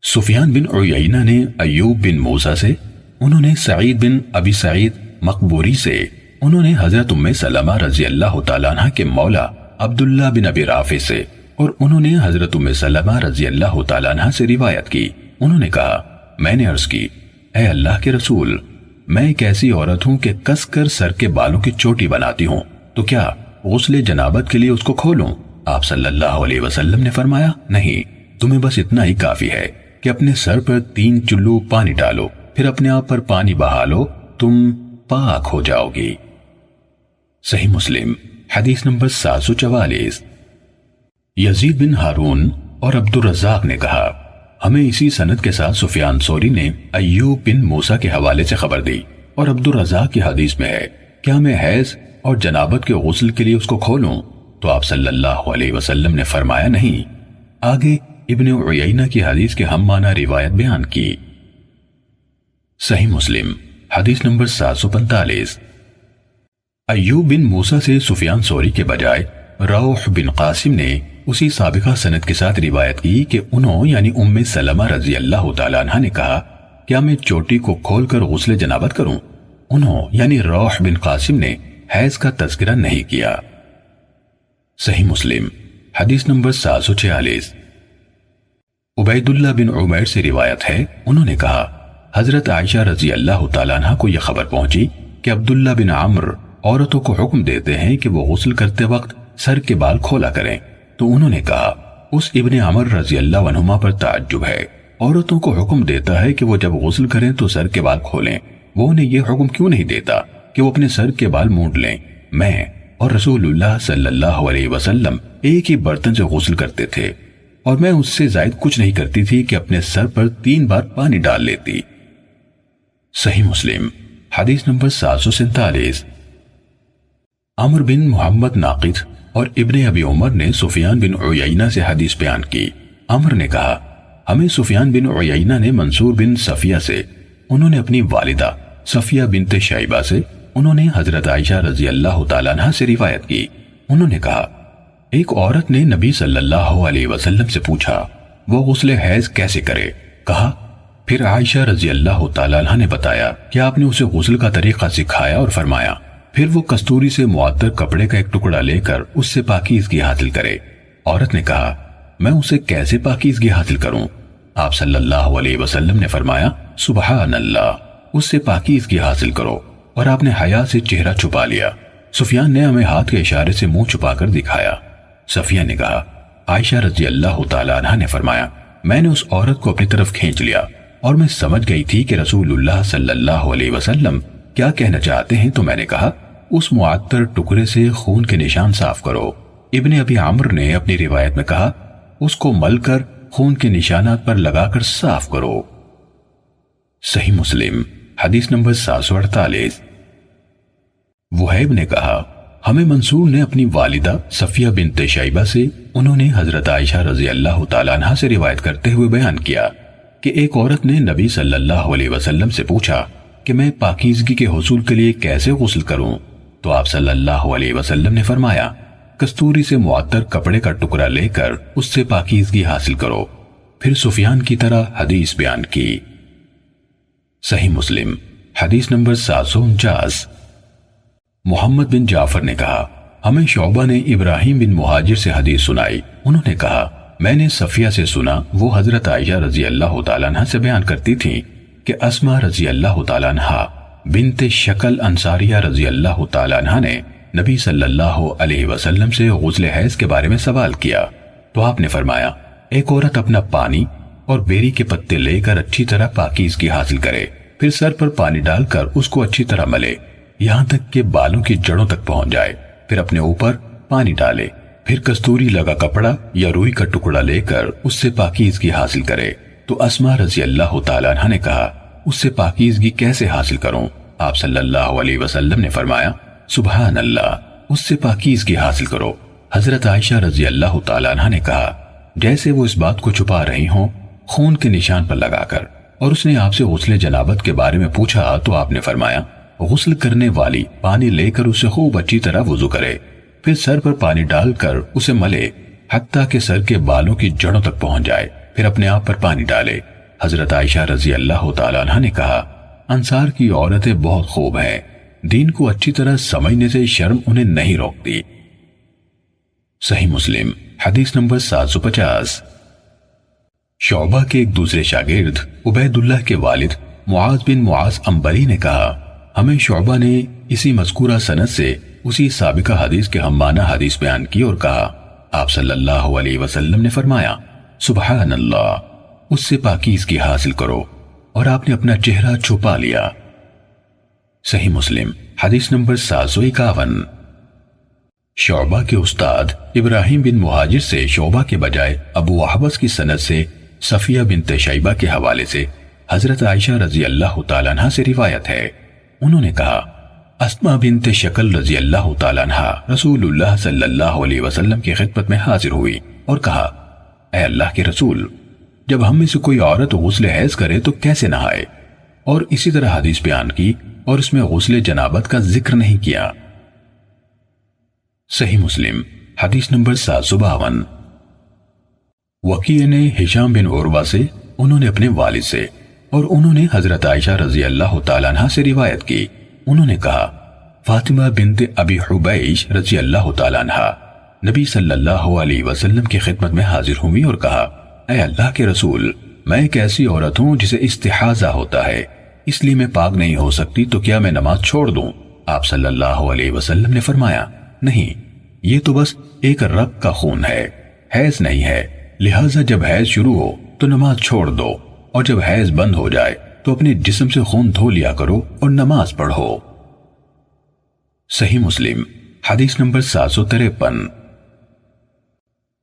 سفیان بن عیینہ نے ایوب بن موسیٰ سے، انہوں نے سعید بن ابی سعید مقبوری سے، انہوں نے حضرت ام سلمہ رضی اللہ تعالیٰ عنہ کے مولا عبداللہ بن ابی رافع سے، اور انہوں نے حضرت ام سلمہ رضی اللہ تعالیٰ عنہ سے روایت کی، انہوں نے کہا میں نے عرض کی اے اللہ کے رسول، میں ایک ایسی عورت ہوں کہ کس کر سر کے بالوں کی چوٹی بناتی ہوں، تو کیا غسل جنابت کے لیے اس کو کھولوں؟ آپ صلی اللہ علیہ وسلم نے فرمایا نہیں، تمہیں بس اتنا ہی کافی ہے کہ اپنے سر پر 3 چلو پانی ڈالو، پھر اپنے آپ پر پانی بہا لو، تم پاک ہو جاؤ گی۔ صحیح مسلم حدیث نمبر 744۔ یزید بن ہارون اور عبد الرزاق نے کہا ہمیں اسی سند کے ساتھ سفیان ثوری نے ایوب بن موسیٰ کے حوالے سے خبر دی، اور عبد الرزاق کی حدیث میں ہے کیا میں حیض اور جنابت کے غسل کے لیے اس کو کھولوں؟ تو آپ صلی اللہ علیہ وسلم نے فرمایا نہیں۔ آگے ابن عیینہ کی حدیث کے ہم معنی روایت بیان کی۔ صحیح مسلم حدیث نمبر 745۔ ایوب بن موسیٰ سے سفیان ثوری کے بجائے روح بن قاسم نے اسی سابقہ سند کے ساتھ روایت کی کہ انہوں یعنی ام سلمہ رضی اللہ تعالیٰ عنہ نے کہا کیا میں چوٹی کو کھول کر غسل جنابت کروں؟ انہوں یعنی روح بن قاسم نے حیض کا تذکرہ نہیں کیا۔ صحیح مسلم حدیث نمبر 746۔ عبید اللہ بن عمیر سے روایت ہے، انہوں نے کہا حضرت عائشہ رضی اللہ تعالیٰ عنہ کو یہ خبر پہنچی کہ عبداللہ بن عمرو عورتوں کو حکم دیتے ہیں کہ وہ غسل کرتے وقت سر کے بال کھولا کریں، تو انہوں نے کہا اس ابن عمر رضی اللہ عنہما پر تعجب ہے، عورتوں کو حکم دیتا ہے کہ وہ جب غسل کریں تو سر کے بال کھولیں، وہ انہیں یہ حکم کیوں نہیں دیتا کہ وہ اپنے سر کے بال مونڈ لیں؟ میں اور رسول اللہ صلی اللہ علیہ وسلم ایک ہی برتن سے غسل کرتے تھے، اور میں اس سے زائد کچھ نہیں کرتی تھی کہ اپنے سر پر 3 بار پانی ڈال لیتی۔ صحیح مسلم حدیث نمبر 747۔ عمر بن محمد ناقد اور ابن ابی عمر نے سفیان بن عیینہ سے حدیث بیان کی۔ عمر نے کہا ہمیں سفیان بن عیینہ نے منصور بن صفیہ سے، انہوں نے اپنی والدہ صفیہ بنت شیبہ سے، انہوں نے حضرت عائشہ رضی اللہ تعالیٰ عنہ سے روایت کی، انہوں نے کہا ایک عورت نے نبی صلی اللہ علیہ وسلم سے پوچھا وہ غسل حیض کیسے کرے؟ کہا پھر عائشہ رضی اللہ تعالیٰ عنہ نے بتایا کہ آپ نے اسے غسل کا طریقہ سکھایا اور فرمایا پھر وہ کستوری سے معطر کپڑے کا ایک ٹکڑا لے کر اس سے پاکیزگی حاصل کرے، عورت نے کہا میں اسے کیسے پاکیزگی حاصل کروں؟ آپ صلی اللہ علیہ وسلم نے فرمایا سبحان اللہ، اس سے پاکیزگی حاصل کرو، اور آپ نے حیا سے چہرہ چھپا لیا۔ سفیان نے ہمیں ہاتھ کے اشارے سے منہ چھپا کر دکھایا۔ صفیہ نے کہا عائشہ رضی اللہ تعالیٰ عنہ نے فرمایا میں نے اس عورت کو اپنی طرف کھینچ لیا اور میں سمجھ گئی تھی کہ رسول اللہ صلی اللہ علیہ وسلم کیا کہنا چاہتے ہیں، تو میں نے کہا اس معطر ٹکڑے سے خون کے نشان صاف کرو۔ ابن ابی عمرو نے اپنی روایت میں کہا اس کو مل کر خون کے نشانات پر لگا کر صاف کرو۔ صحیح مسلم حدیث نمبر 748۔ وہیب نے کہا ہمیں منصور نے اپنی والدہ صفیہ بنت شیبہ سے، انہوں نے حضرت عائشہ رضی اللہ تعالیٰ عنہ سے روایت کرتے ہوئے بیان کیا کہ ایک عورت نے نبی صلی اللہ علیہ وسلم سے پوچھا کہ میں پاکیزگی کے حصول کے لیے کیسے غسل کروں، تو آپ صلی اللہ علیہ وسلم نے فرمایا کستوری سے معطر کپڑے کا ٹکڑا لے کر اس سے پاکیزگی حاصل کرو، پھر سفیان کی طرح حدیث بیان کی۔ صحیح مسلم حدیث نمبر 749۔ محمد بن جعفر نے کہا ہمیں شعبہ نے ابراہیم بن مہاجر سے حدیث سنائی، انہوں نے کہا میں نے صفیہ سے سنا، وہ حضرت عائشہ رضی اللہ تعالیٰ عنہ سے بیان کرتی تھیں کہ اسماء رضی اللہ تعالیٰ عنہ بنت شکل انصاریہ رضی اللہ تعالیٰ عنہ نے نبی صلی اللہ علیہ وسلم سے غسل حیض کے بارے میں سوال کیا، تو آپ نے فرمایا ایک عورت اپنا پانی اور بیری کے پتے لے کر اچھی طرح پاکیزگی حاصل کرے، پھر سر پر پانی ڈال کر اس کو اچھی طرح ملے یہاں تک کہ بالوں کی جڑوں تک پہنچ جائے، پھر اپنے اوپر پانی ڈالے، پھر کستوری لگا کپڑا یا روئی کا ٹکڑا لے کر اس سے پاکیزگی حاصل کرے۔ تو اسماء رضی اللہ تعالیٰ عنہ نے کہا اس سے پاکیزگی کیسے حاصل کروں؟ آپ صلی اللہ علیہ وسلم نے فرمایا سبحان اللہ، اس سے پاکیزگی حاصل کرو۔ حضرت عائشہ رضی اللہ تعالیٰ عنہ نے کہا جیسے وہ اس بات کو چھپا رہی ہوں خون کے نشان پر لگا کر، اور اس نے آپ سے غسل جنابت کے بارے میں پوچھا تو آپ نے فرمایا غسل کرنے والی پانی لے کر اسے خوب اچھی طرح وضو کرے، پھر سر پر پانی ڈال کر اسے ملے حتیٰ کہ سر کے بالوں کی جڑوں تک پہنچ جائے، پھر اپنے آپ پر پانی ڈالے۔ حضرت عائشہ رضی اللہ تعالیٰ عنہ نے کہا انصار کی عورتیں بہت خوب ہیں، دین کو اچھی طرح سمجھنے سے شرم انہیں نہیں روکتی۔ صحیح مسلم حدیث نمبر 750۔ شعبہ کے ایک دوسرے شاگرد عبید اللہ کے والد معاذ بن معاذ عنبری نے کہا ہمیں شعبہ نے اسی مذکورہ سند سے اسی سابقہ حدیث کے ہم معنی حدیث بیان کی اور کہا آپ صلی اللہ علیہ وسلم نے فرمایا سبحان اللہ، اس سے پاکیزگی حاصل کرو، اور آپ نے اپنا چہرہ چھپا لیا۔ صحیح مسلم حدیث نمبر 751۔ شعبہ کے استاد ابراہیم بن مہاجر سے شعبہ کے بجائے ابو احوص کی سند سے صفیہ بنت شیبہ کے حوالے سے حضرت عائشہ رضی اللہ تعالیٰ عنہ سے روایت ہے، انہوں نے کہا اسماء بنت شکل رضی اللہ تعالیٰ عنہ رسول اللہ صلی اللہ علیہ وسلم کی خدمت میں حاضر ہوئی اور کہا اے اللہ کے رسول، جب ہم میں سے کوئی عورت غسل حیض کرے تو کیسے نہائے؟ اور اسی طرح حدیث بیان کی اور اس میں غسل جنابت کا ذکر نہیں کیا۔ صحیح مسلم حدیث نمبر 752۔ وکیع نے ہشام بن عروہ سے، انہوں نے اپنے والد سے، اور انہوں نے حضرت عائشہ رضی اللہ تعالیٰ عنہ سے روایت کی، انہوں نے کہا فاطمہ بنت ابی حبیش رضی اللہ تعالیٰ عنہ نبی صلی اللہ علیہ وسلم کی خدمت میں حاضر ہوئی اور کہا اے اللہ کے رسول، میں ایک ایسی عورت ہوں جسے استحاضہ ہوتا ہے، اس لیے میں پاک نہیں ہو سکتی، تو کیا میں نماز چھوڑ دوں؟ آپ صلی اللہ علیہ وسلم نے فرمایا نہیں، یہ تو بس ایک رگ کا خون ہے، حیض نہیں ہے، لہٰذا جب حیض شروع ہو تو نماز چھوڑ دو، اور جب حیض بند ہو جائے تو اپنے جسم سے خون دھو لیا کرو اور نماز پڑھو۔ صحیح مسلم حدیث نمبر 753۔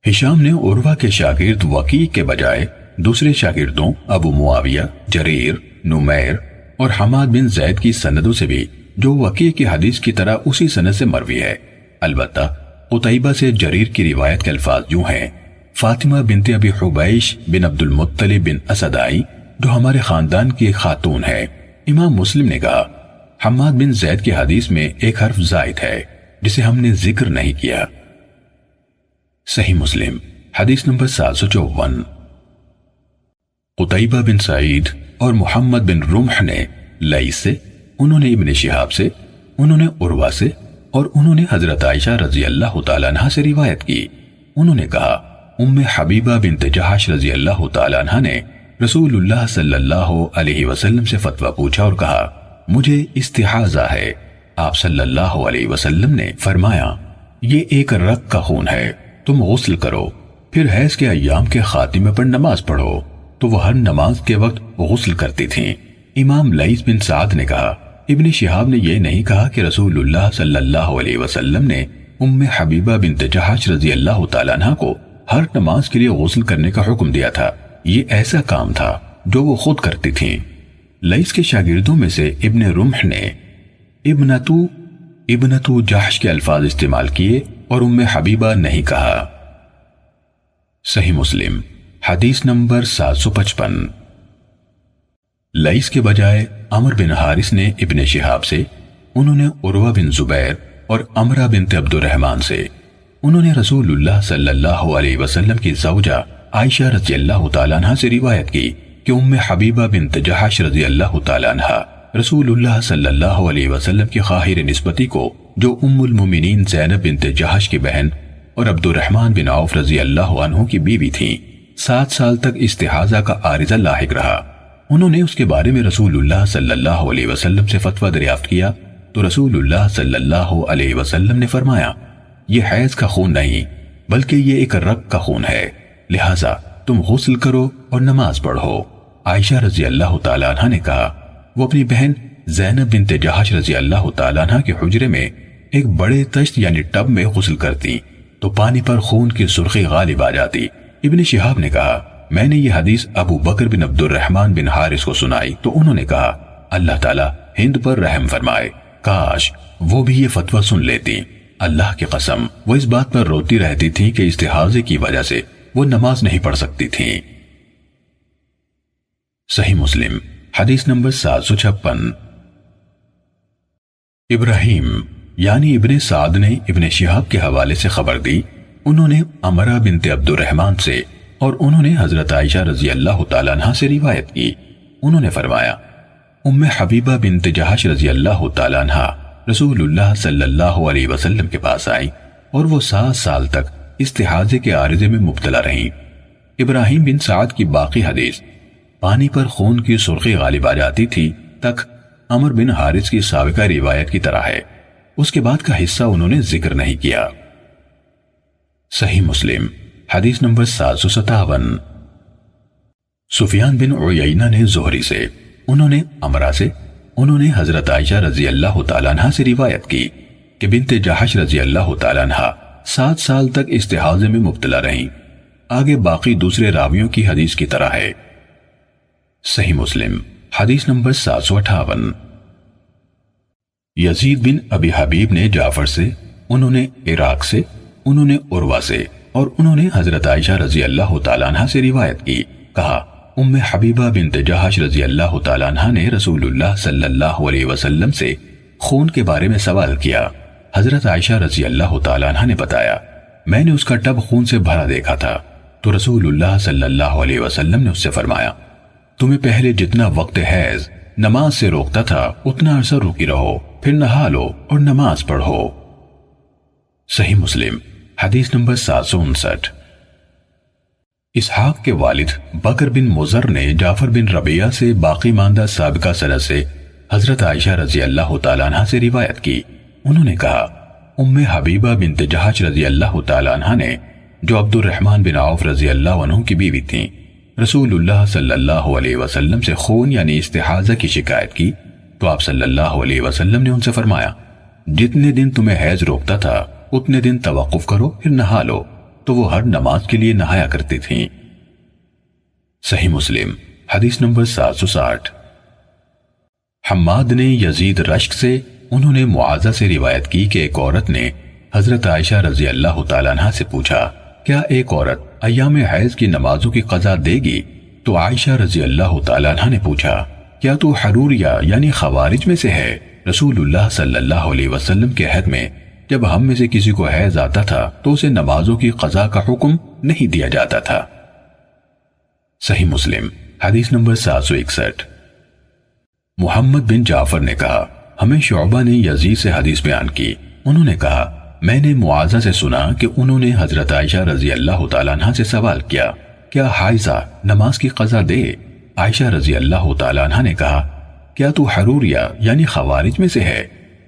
ہشام نے عروہ کے شاگرد وکیع کے بجائے دوسرے شاگردوں ابو معاویہ، جریر، نمیر اور حماد بن زید کی سندوں سے بھی جو وکیع کی حدیث کی طرح اسی سند سے مروی ہے، البتہ قتیبہ سے جریر کی روایت کے الفاظ یوں ہیں فاطمہ بنت ابی حبیش بن عبد المطلب بن اسد آئی جو ہمارے خاندان کی ایک خاتون ہے۔ امام مسلم نے کہا حماد بن زید کی حدیث میں ایک حرف زائد ہے جسے ہم نے ذکر نہیں کیا۔ صحیح مسلم حدیث نمبر 754۔ قتیبہ بن سعید اور محمد بن رمح نے لیث سے، انہوں نے ابن شہاب سے، انہوں نے عروہ سے، اور انہوں نے حضرت عائشہ رضی اللہ تعالیٰ عنہ سے روایت کی انہوں نے کہا حبیبہ بنت جہش رضی اللہ تعالیٰ عنہ نے رسول اللہ صلی اللہ علیہ وسلم سے فتویٰ پوچھا اور کہا مجھے استحاضہ ہے۔ آپ صلی اللہ علیہ وسلم نے فرمایا یہ ایک رگ کا خون ہے، تم غسل کرو، پھر حیض کے ایام کے خاتمے پر نماز پڑھو۔ تو وہ ہر نماز کے وقت غسل کرتی تھیں۔ امام لیث بن سعد نے کہا ابن شہاب نے یہ نہیں کہا کہ رسول اللہ صلی اللہ علیہ وسلم نے حبیبہ بنت جہش رضی اللہ تعالیٰ عنہ کو ہر نماز کے لیے غسل کرنے کا حکم دیا تھا، یہ ایسا کام تھا جو وہ خود کرتی تھیں۔ لیث کے شاگردوں میں سے ابن رمح نے ابنتو جہش کے الفاظ استعمال کیے اور حبیبہ نہیں کہا۔ صحیح مسلم حدیث نمبر 755۔ لیث کے بجائے عمر بن حارث نے ابن شہاب سے، انہوں نے عروہ بن زبیر اور امرہ بنت عبد الرحمن سے، انہوں نے رسول اللہ صلی اللہ علیہ وسلم کی زوجہ عائشہ رضی اللہ تعالیٰ عنہ سے روایت کی کہ حبیبہ بنت جہش رضی اللہ تعالیٰ عنہ رسول اللہ صلی اللہ علیہ وسلم کی خواہر نسبتی کو، جو المومنین زینب بنت جہش کی بہن اور عبد الرحمن بن عوف رضی اللہ عنہ کی بیوی تھیں، 7 سال تک استحاضہ کا عارضہ لاحق رہا۔ انہوں نے اس کے بارے میں رسول اللہ صلی اللہ علیہ وسلم سے فتویٰ دریافت کیا تو رسول اللہ صلی اللہ علیہ وسلم نے فرمایا یہ حیض کا خون نہیں بلکہ یہ ایک رگ کا خون ہے، لہٰذا تم غسل کرو اور نماز پڑھو۔ عائشہ رضی اللہ تعالیٰ عنہ نے کہا وہ اپنی بہن زینب بنت جہش رضی اللہ تعالیٰ عنہ کے حجرے میں ایک بڑے تشت یعنی ٹب میں غسل کرتی تو پانی پر خون کی سرخی غالب آ جاتی۔ ابن شہاب نے کہا میں نے یہ حدیث ابو بکر بن عبد الرحمن بن حارث کو سنائی تو انہوں نے کہا اللہ تعالیٰ ہند پر رحم فرمائے، کاش وہ بھی یہ فتویٰ سن لیتی۔ اللہ کی قسم وہ اس بات پر روتی رہتی تھی کہ استحاضے کی وجہ سے وہ نماز نہیں پڑھ سکتی تھی۔ صحیح مسلم حدیث نمبر 756۔ ابراہیم یعنی ابن سعد نے ابن شہاب کے حوالے سے خبر دی، انہوں نے امرہ بنت عبد الرحمن سے اور انہوں نے حضرت عائشہ رضی اللہ تعالیٰ عنہ سے روایت کی، انہوں نے فرمایا حبیبہ بنت جہش رضی اللہ تعالیٰ عنہ رسول اللہ صلی اللہ علیہ وسلم کے پاس آئی اور وہ 7 سال تک استحاضے کے عارضے میں مبتلا رہیں۔ ابراہیم بن سعد کی باقی حدیث پانی پر خون کی سرخی غالب آ جاتی تھی تک عمر بن حارث کی سابقہ روایت کی طرح ہے، اس کے بعد کا حصہ انہوں نے ذکر نہیں کیا۔ صحیح مسلم حدیث نمبر 757۔ سفیان بن عیینہ نے زہری سے، انہوں نے امرہ سے، انہوں نے حضرت عائشہ رضی اللہ تعالیٰ عنہ سے روایت کی کہ بنت جہش رضی اللہ تعالیٰ عنہ 7 سال تک استحاضے میں مبتلا رہیں۔ آگے باقی دوسرے راویوں کی حدیث کی طرح ہے۔ صحیح مسلم حدیث نمبر 758۔ یزید بن ابی حبیب نے جعفر سے، انہوں نے عراق سے، انہوں نے عروہ سے اور انہوں نے حضرت عائشہ رضی اللہ تعالیٰ عنہ سے روایت کی، کہا حبیبہ بنت جہش رضی اللہ تعالیٰ عنہ نے رسول اللہ صلی اللہ علیہ وسلم سے خون کے بارے میں سوال کیا۔ حضرت عائشہ رضی اللہ تعالیٰ عنہ نے بتایا میں نے اس کا ٹب خون سے بھرا دیکھا تھا تو رسول اللہ صلی اللہ علیہ وسلم نے اس سے فرمایا تمہیں پہلے جتنا وقت حیض نماز سے روکتا تھا اتنا عرصہ رکی رہو، پھر نہا لو اور نماز پڑھو۔ صحیح مسلم حدیث نمبر 759۔ اسحاق کے والد بکر بن مضر نے جعفر بن ربیعہ سے باقی ماندہ سابقہ سند سے حضرت عائشہ رضی اللہ تعالیٰ عنہ سے روایت کی، انہوں نے کہا حبیبہ بنت جہش رضی اللہ تعالیٰ عنہ نے، جو عبد الرحمن بن عوف رضی اللہ عنہ کی بیوی تھیں، رسول اللہ صلی اللہ علیہ وسلم سے خون یعنی استحاضہ کی شکایت کی تو آپ صلی اللہ علیہ وسلم نے ان سے فرمایا جتنے دن تمہیں حیض روکتا تھا اتنے دن توقف کرو پھر نہا لو، تو وہ ہر نماز کے لیے نہایا کرتی تھیں۔ صحیح مسلم حدیث نمبر 760۔ حماد نے یزید رشک سے، انہوں نے معاذہ سے روایت کی کہ ایک عورت نے حضرت عائشہ رضی اللہ تعالیٰ عنہ سے پوچھا کیا ایک عورت ایام حیض کی نمازوں کی قضا دے گی؟ تو عائشہ رضی اللہ تعالیٰ عنہ نے پوچھا کیا تو حروریہ یعنی خوارج میں سے ہے؟ رسول اللہ صلی اللہ علیہ وسلم کے عہد میں جب ہم میں سے کسی کو حیض آتا تھا تو اسے نمازوں کی قضا کا حکم نہیں دیا جاتا تھا۔ صحیح مسلم حدیث نمبر 761۔ محمد بن جعفر نے کہا ہمیں شعبہ نے یزید سے حدیث بیان کی، انہوں نے کہا میں نے معاذہ سے سنا کہ انہوں نے حضرت عائشہ رضی اللہ تعالیٰ عنہ سے سوال کیا، کیا حائضہ نماز کی قضا دے؟ عائشہ رضی اللہ تعالیٰ عنہ نے کہا، کیا تو حروریہ یعنی خوارج میں سے ہے؟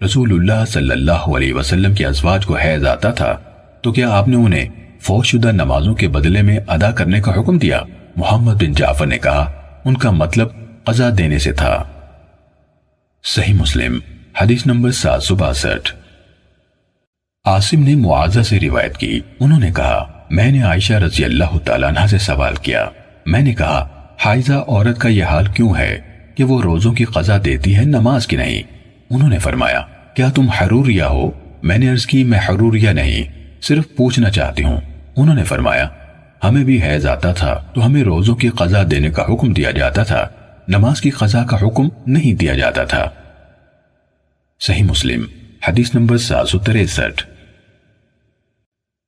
رسول اللہ صلی اللہ علیہ وسلم کے ازواج کو حیض آتا تھا تو کیا آپ نے انہیں فوت شدہ نمازوں کے بدلے میں ادا کرنے کا حکم دیا؟ محمد بن جعفر نے کہا، ان کا مطلب قضا دینے سے تھا۔ صحیح مسلم حدیث نمبر 762۔ عاصم نے معاذہ سے روایت کی، انہوں نے کہا، میں نے عائشہ رضی اللہ تعالیٰ عنہ سے سوال کیا، میں نے کہا، حائضہ عورت کا یہ حال کیوں ہے کہ وہ روزوں کی قضا دیتی ہے نماز کی نہیں؟ انہوں نے فرمایا، کیا تم حروریہ ہو؟ میں نے عرض کی، میں حروریہ نہیں، صرف پوچھنا چاہتی ہوں۔ انہوں نے فرمایا، ہمیں بھی حیض آتا تھا تو ہمیں روزوں کی قضا دینے کا حکم دیا جاتا تھا، نماز کی قضا کا حکم نہیں دیا جاتا تھا۔ صحیح مسلم حدیث نمبر 763۔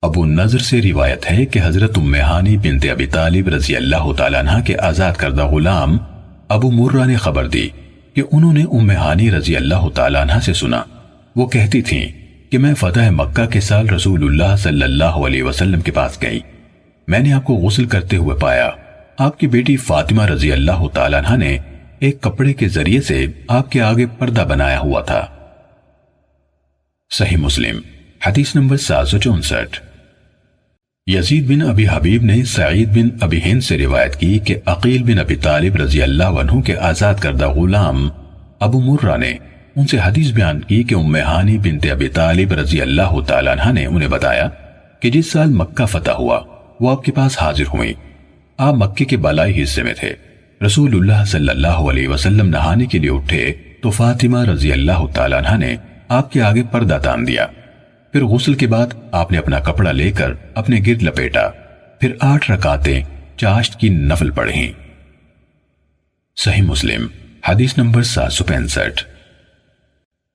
ابو نضر سے روایت ہے کہ حضرت ام ہانی بنت ابی طالب رضی اللہ تعالیٰ عنہ کے آزاد کردہ غلام ابو مرہ نے خبر دی کہ انہوں نے ام ہانی رضی اللہ تعالیٰ عنہ سے سنا، وہ کہتی تھیں کہ میں فتح مکہ کے سال رسول اللہ صلی اللہ علیہ وسلم کے پاس گئی، میں نے آپ کو غسل کرتے ہوئے پایا، آپ کی بیٹی فاطمہ رضی اللہ تعالیٰ عنہ نے ایک کپڑے کے ذریعے سے آپ کے آگے پردہ بنایا ہوا تھا۔ صحیح مسلم حدیث نمبر 764۔ یزید بن ابی حبیب نے سعید بن ابی ہند سے روایت کی کہ عقیل بن ابی طالب رضی اللہ عنہ کے آزاد کردہ غلام ابو مرہ نے ان سے حدیث بیان کی کہ ام ہانی بنت ابی طالب رضی اللہ تعالیٰ عنہ نے انہیں بتایا کہ جس سال مکہ فتح ہوا وہ آپ کے پاس حاضر ہوئی، آپ مکے کے بالائی حصے میں تھے، رسول اللہ صلی اللہ علیہ وسلم نہانے کے لیے اٹھے تو فاطمہ رضی اللہ تعالیٰ عنہ نے آپ کے آگے پردہ تان دیا، پھر غسل کے بعد آپ نے اپنا کپڑا لے کر اپنے گرد لپیٹا، پھر 8 رکعتیں چاشت کی نفل پڑھیں۔ صحیح مسلم حدیث نمبر 765۔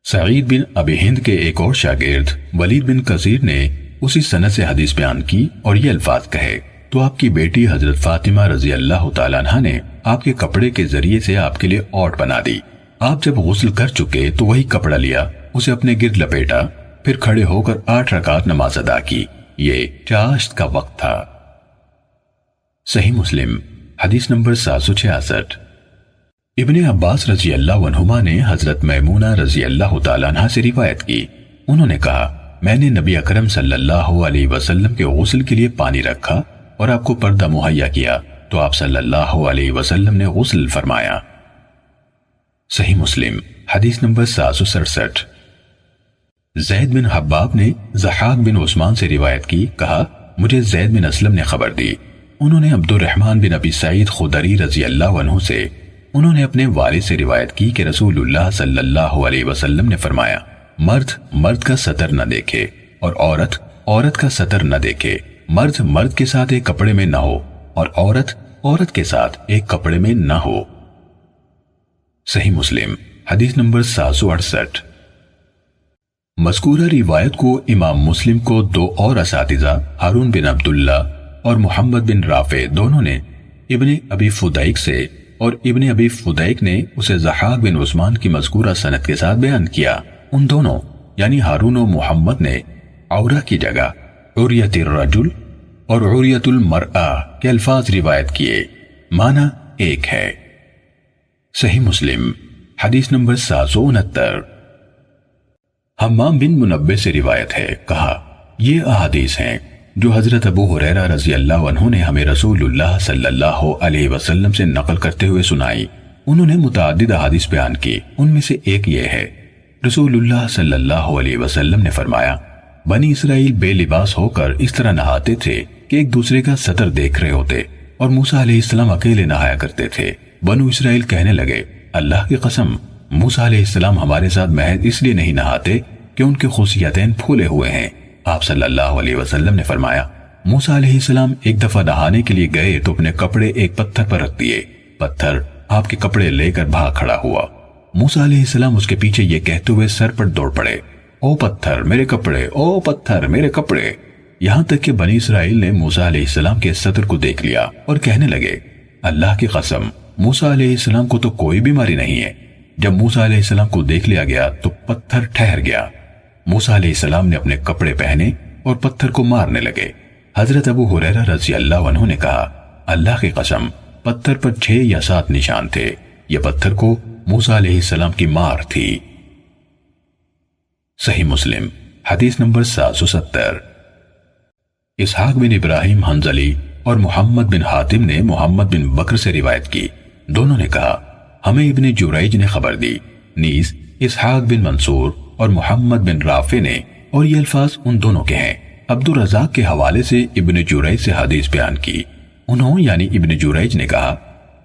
سعید بن ابی ہند کے ایک اور شاگرد ولید بن کثیر نے اسی سند سے حدیث بیان کی اور یہ الفاظ کہے تو آپ کی بیٹی حضرت فاطمہ رضی اللہ تعالیٰ عنہ نے آپ کے کپڑے کے ذریعے سے آپ کے لیے اوٹ بنا دی، آپ جب غسل کر چکے تو وہی کپڑا لیا، اسے اپنے گرد لپیٹا، پھر کھڑے ہو کر 8 رکعت نماز ادا کی، یہ چاشت کا وقت تھا۔ صحیح مسلم حدیث نمبر 766۔ ابن عباس رضی اللہ عنہما نے حضرت میمونہ رضی اللہ تعالیٰ عنہ سے روایت کی، انہوں نے کہا، میں نے نبی اکرم صلی اللہ علیہ وسلم کے غسل کے لیے پانی رکھا اور آپ کو پردہ مہیا کیا تو آپ صلی اللہ علیہ وسلم نے غسل فرمایا۔ صحیح مسلم حدیث نمبر 767۔ زید بن حباب نے ضحاک بن عثمان سے روایت کی، کہا، مجھے زید بن اسلم نے خبر دی، انہوں نے عبد الرحمن بن ابی سعید خدری رضی اللہ عنہ سے، انہوں نے اپنے والد سے روایت کی کہ رسول اللہ صلی اللہ علیہ وسلم نے فرمایا، مرد مرد کا سطر نہ دیکھے اور عورت عورت کا سطر نہ دیکھے، مرد مرد کے ساتھ ایک کپڑے میں نہ ہو اور عورت عورت کے ساتھ ایک کپڑے میں نہ ہو۔ صحیح مسلم حدیث نمبر 768۔ مذکورہ روایت کو امام مسلم کو 2 اور اساتذہ ہارون بن عبداللہ اور محمد بن رافع دونوں نے ابن ابی فدیک سے اور ابن ابی فدیک نے اسے ضحاک بن عثمان کی مذکورہ سند کے ساتھ بیان کیا، ان دونوں یعنی ہارون و محمد نے عورہ کی جگہ عریت الرجل اور عریت المرأہ کے الفاظ روایت کیے، معنی ایک ہے۔ صحیح مسلم حدیث نمبر 769۔ حمام بن منبہ سے روایت ہے، کہا، یہ احادیث ہیں جو حضرت ابو ہریرہ رضی اللہ عنہ نے ہمیں رسول اللہ صلی اللہ علیہ وسلم سے نقل کرتے ہوئے سنائی، انہوں نے متعدد احادیث بیان کی، ان میں سے ایک یہ ہے، رسول اللہ صلی اللہ علیہ وسلم نے فرمایا، بنی اسرائیل بے لباس ہو کر اس طرح نہاتے تھے کہ ایک دوسرے کا سطر دیکھ رہے ہوتے، اور موسیٰ علیہ السلام اکیلے نہایا کرتے تھے۔ بنو اسرائیل کہنے لگے، اللہ کی قسم، موسیٰ علیہ السلام ہمارے ساتھ محض اس لیے نہیں نہاتے کہ ان کے خصیتین پھولے ہوئے ہیں۔ آپ صلی اللہ علیہ وسلم نے فرمایا، موسیٰ علیہ السلام ایک دفعہ نہانے کے لیے گئے تو اپنے کپڑے ایک پتھر پر رکھ دیے، پتھر آپ کے کپڑے لے کر بھاگ کھڑا ہوا، موسیٰ علیہ السلام اس کے پیچھے یہ کہتے ہوئے سر پر دوڑ پڑے، او پتھر میرے کپڑے، او پتھر میرے کپڑے، یہاں تک کہ بنی اسرائیل نے موسیٰ علیہ السلام کے سطر کو دیکھ لیا اور کہنے لگے، اللہ کی قسم، موسیٰ علیہ السلام کو تو کوئی بیماری نہیں ہے۔ جب موسیٰ علیہ السلام کو دیکھ لیا گیا تو پتھر ٹھہر گیا۔ موسیٰ علیہ السلام نے اپنے کپڑے پہنے اور پتھر کو مارنے لگے۔ حضرت ابو ہریرہ رضی اللہ عنہ نے کہا، اللہ کی قسم، پتھر پر 6 یا 7 نشان تھے، یہ پتھر کو موسیٰ علیہ السلام کی مار تھی۔ صحیح مسلم حدیث نمبر 770۔ اسحاق بن ابراہیم حنظلی اور محمد بن حاتم نے محمد بن بکر سے روایت کی، دونوں نے کہا ہمیں ابن جریج نے خبر دی، نیز اسحاق بن منصور اور محمد بن رافع نے، اور یہ الفاظ ان دونوں کے ہیں۔ عبد الرزاق کے حوالے سے ابن جریج سے حدیث بیان کی، انہوں یعنی ابن جریج نے کہا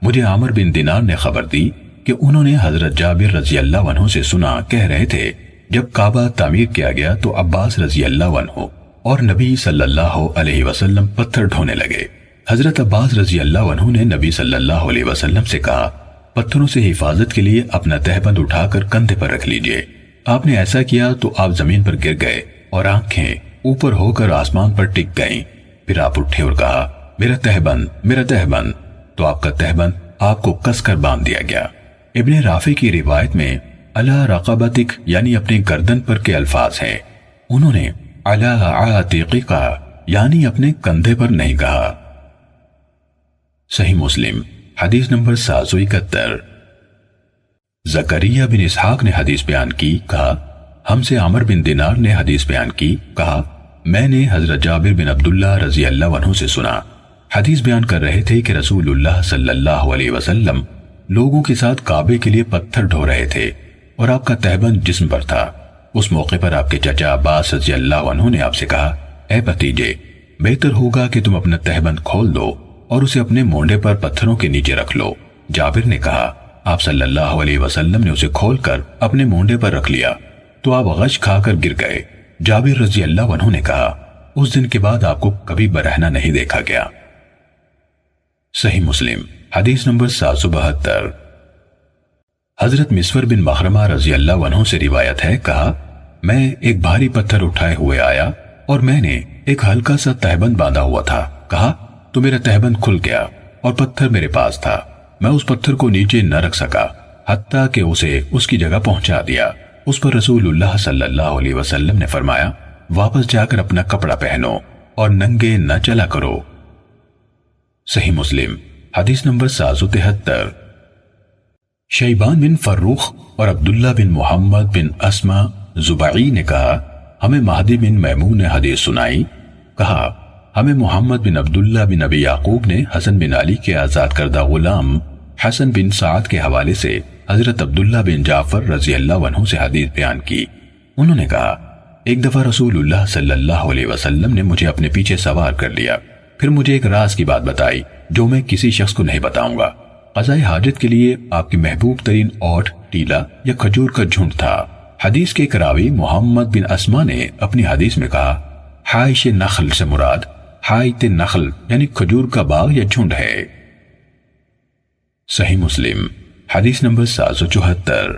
مجھے عامر بن دینار نے خبر دی کہ انہوں نے حضرت جابر رضی اللہ عنہ سے سنا، کہہ رہے تھے جب کعبہ تعمیر کیا گیا تو عباس رضی اللہ عنہ اور نبی صلی اللہ علیہ وسلم پتھر ڈھونے لگے۔ حضرت عباس رضی اللہ عنہ نے نبی صلی اللہ علیہ وسلم سے کہا پتھروں سے حفاظت کے لیے اپنا تہبند اٹھا کر کندھے پر رکھ لیجئے۔ آپ نے ایسا کیا تو آپ زمین پر گر گئے اور آنکھیں اوپر ہو کر آسمان پر ٹک گئیں۔ پھر آپ اٹھے اور کہا میرا تہبند، میرا تہبند، تو آپ کا تہبند آپ کو کس کر باندھ دیا گیا۔ ابن رافع کی روایت میں علی رقبتک یعنی اپنی گردن پر کے الفاظ ہیں، انہوں نے علی عاتقک یعنی اپنے کندھے پر نہیں کہا۔ صحیح مسلم حدیث نمبر 771۔ زکریا بن اسحاق نے حدیث بیان کی، کہا ہم سے عمر بن دینار نے حدیث بیان کی، کہا میں نے حضرت جابر بن عبداللہ رضی اللہ عنہ سے سنا، حدیث بیان کر رہے تھے کہ رسول اللہ صلی اللہ علیہ وسلم لوگوں کے ساتھ کعبے کے لیے پتھر ڈھو رہے تھے اور آپ کا تہبند جسم پر تھا۔ اس موقع پر آپ کے چچا عباس رضی اللہ عنہ نے آپ سے کہا اے بھتیجے، بہتر ہوگا کہ تم اپنا تہبند کھول دو اور اسے اپنے مونڈے پر پتھروں کے نیچے رکھ لو۔ جابر نے کہا آپ صلی اللہ علیہ وسلم نے اسے کھول کر اپنے مونڈے پر رکھ لیا تو آپ غش کھا کر گر گئے۔ جابر رضی اللہ عنہ نے کہا اس دن کے بعد آپ کو کبھی برہنہ نہیں دیکھا گیا۔ صحیح مسلم حدیث نمبر 772۔ حضرت مسور بن مخرمہ رضی اللہ عنہ سے روایت ہے، کہا میں ایک بھاری پتھر اٹھائے ہوئے آیا اور میں نے ایک ہلکا سا تہبند باندھا ہوا تھا، کہا تو میرا تہبند کھل گیا اور پتھر میرے پاس تھا، میں اس پتھر کو نیچے نہ رکھ سکا حتیٰ کہ اسے اس کی جگہ پہنچا دیا۔ اس پر رسول اللہ صلی اللہ علیہ وسلم نے فرمایا واپس جا کر اپنا کپڑا پہنو اور ننگے نہ چلا کرو۔ صحیح مسلم حدیث نمبر 773۔ شیبان بن فروخ اور عبداللہ بن محمد بن اسما زبعی نے کہا ہمیں مہدی بن میمون نے حدیث سنائی، کہا ہمیں محمد بن عبداللہ بن ابی یعقوب نے حسن بن علی کے آزاد کردہ غلام حسن بن سعد کے حوالے سے حضرت عبداللہ بن جعفر رضی اللہ عنہ سے حدیث بیان کی۔ انہوں نے کہا ایک دفعہ رسول اللہ صلی اللہ علیہ وسلم نے مجھے اپنے پیچھے سوار کر لیا، پھر مجھے ایک راز کی بات بتائی جو میں کسی شخص کو نہیں بتاؤں گا۔ قضاء حاجت کے لیے آپ کی محبوب ترین اوٹ، ٹیلا یا کھجور کا جھنڈ تھا۔ حدیث کے ایک راوی محمد بن اسما نے اپنی حدیث میں کہا حائش نخل سے مراد حائط نخل یعنی کھجور کا باغ یا جھنڈ ہے۔ صحیح مسلم حدیث نمبر 774۔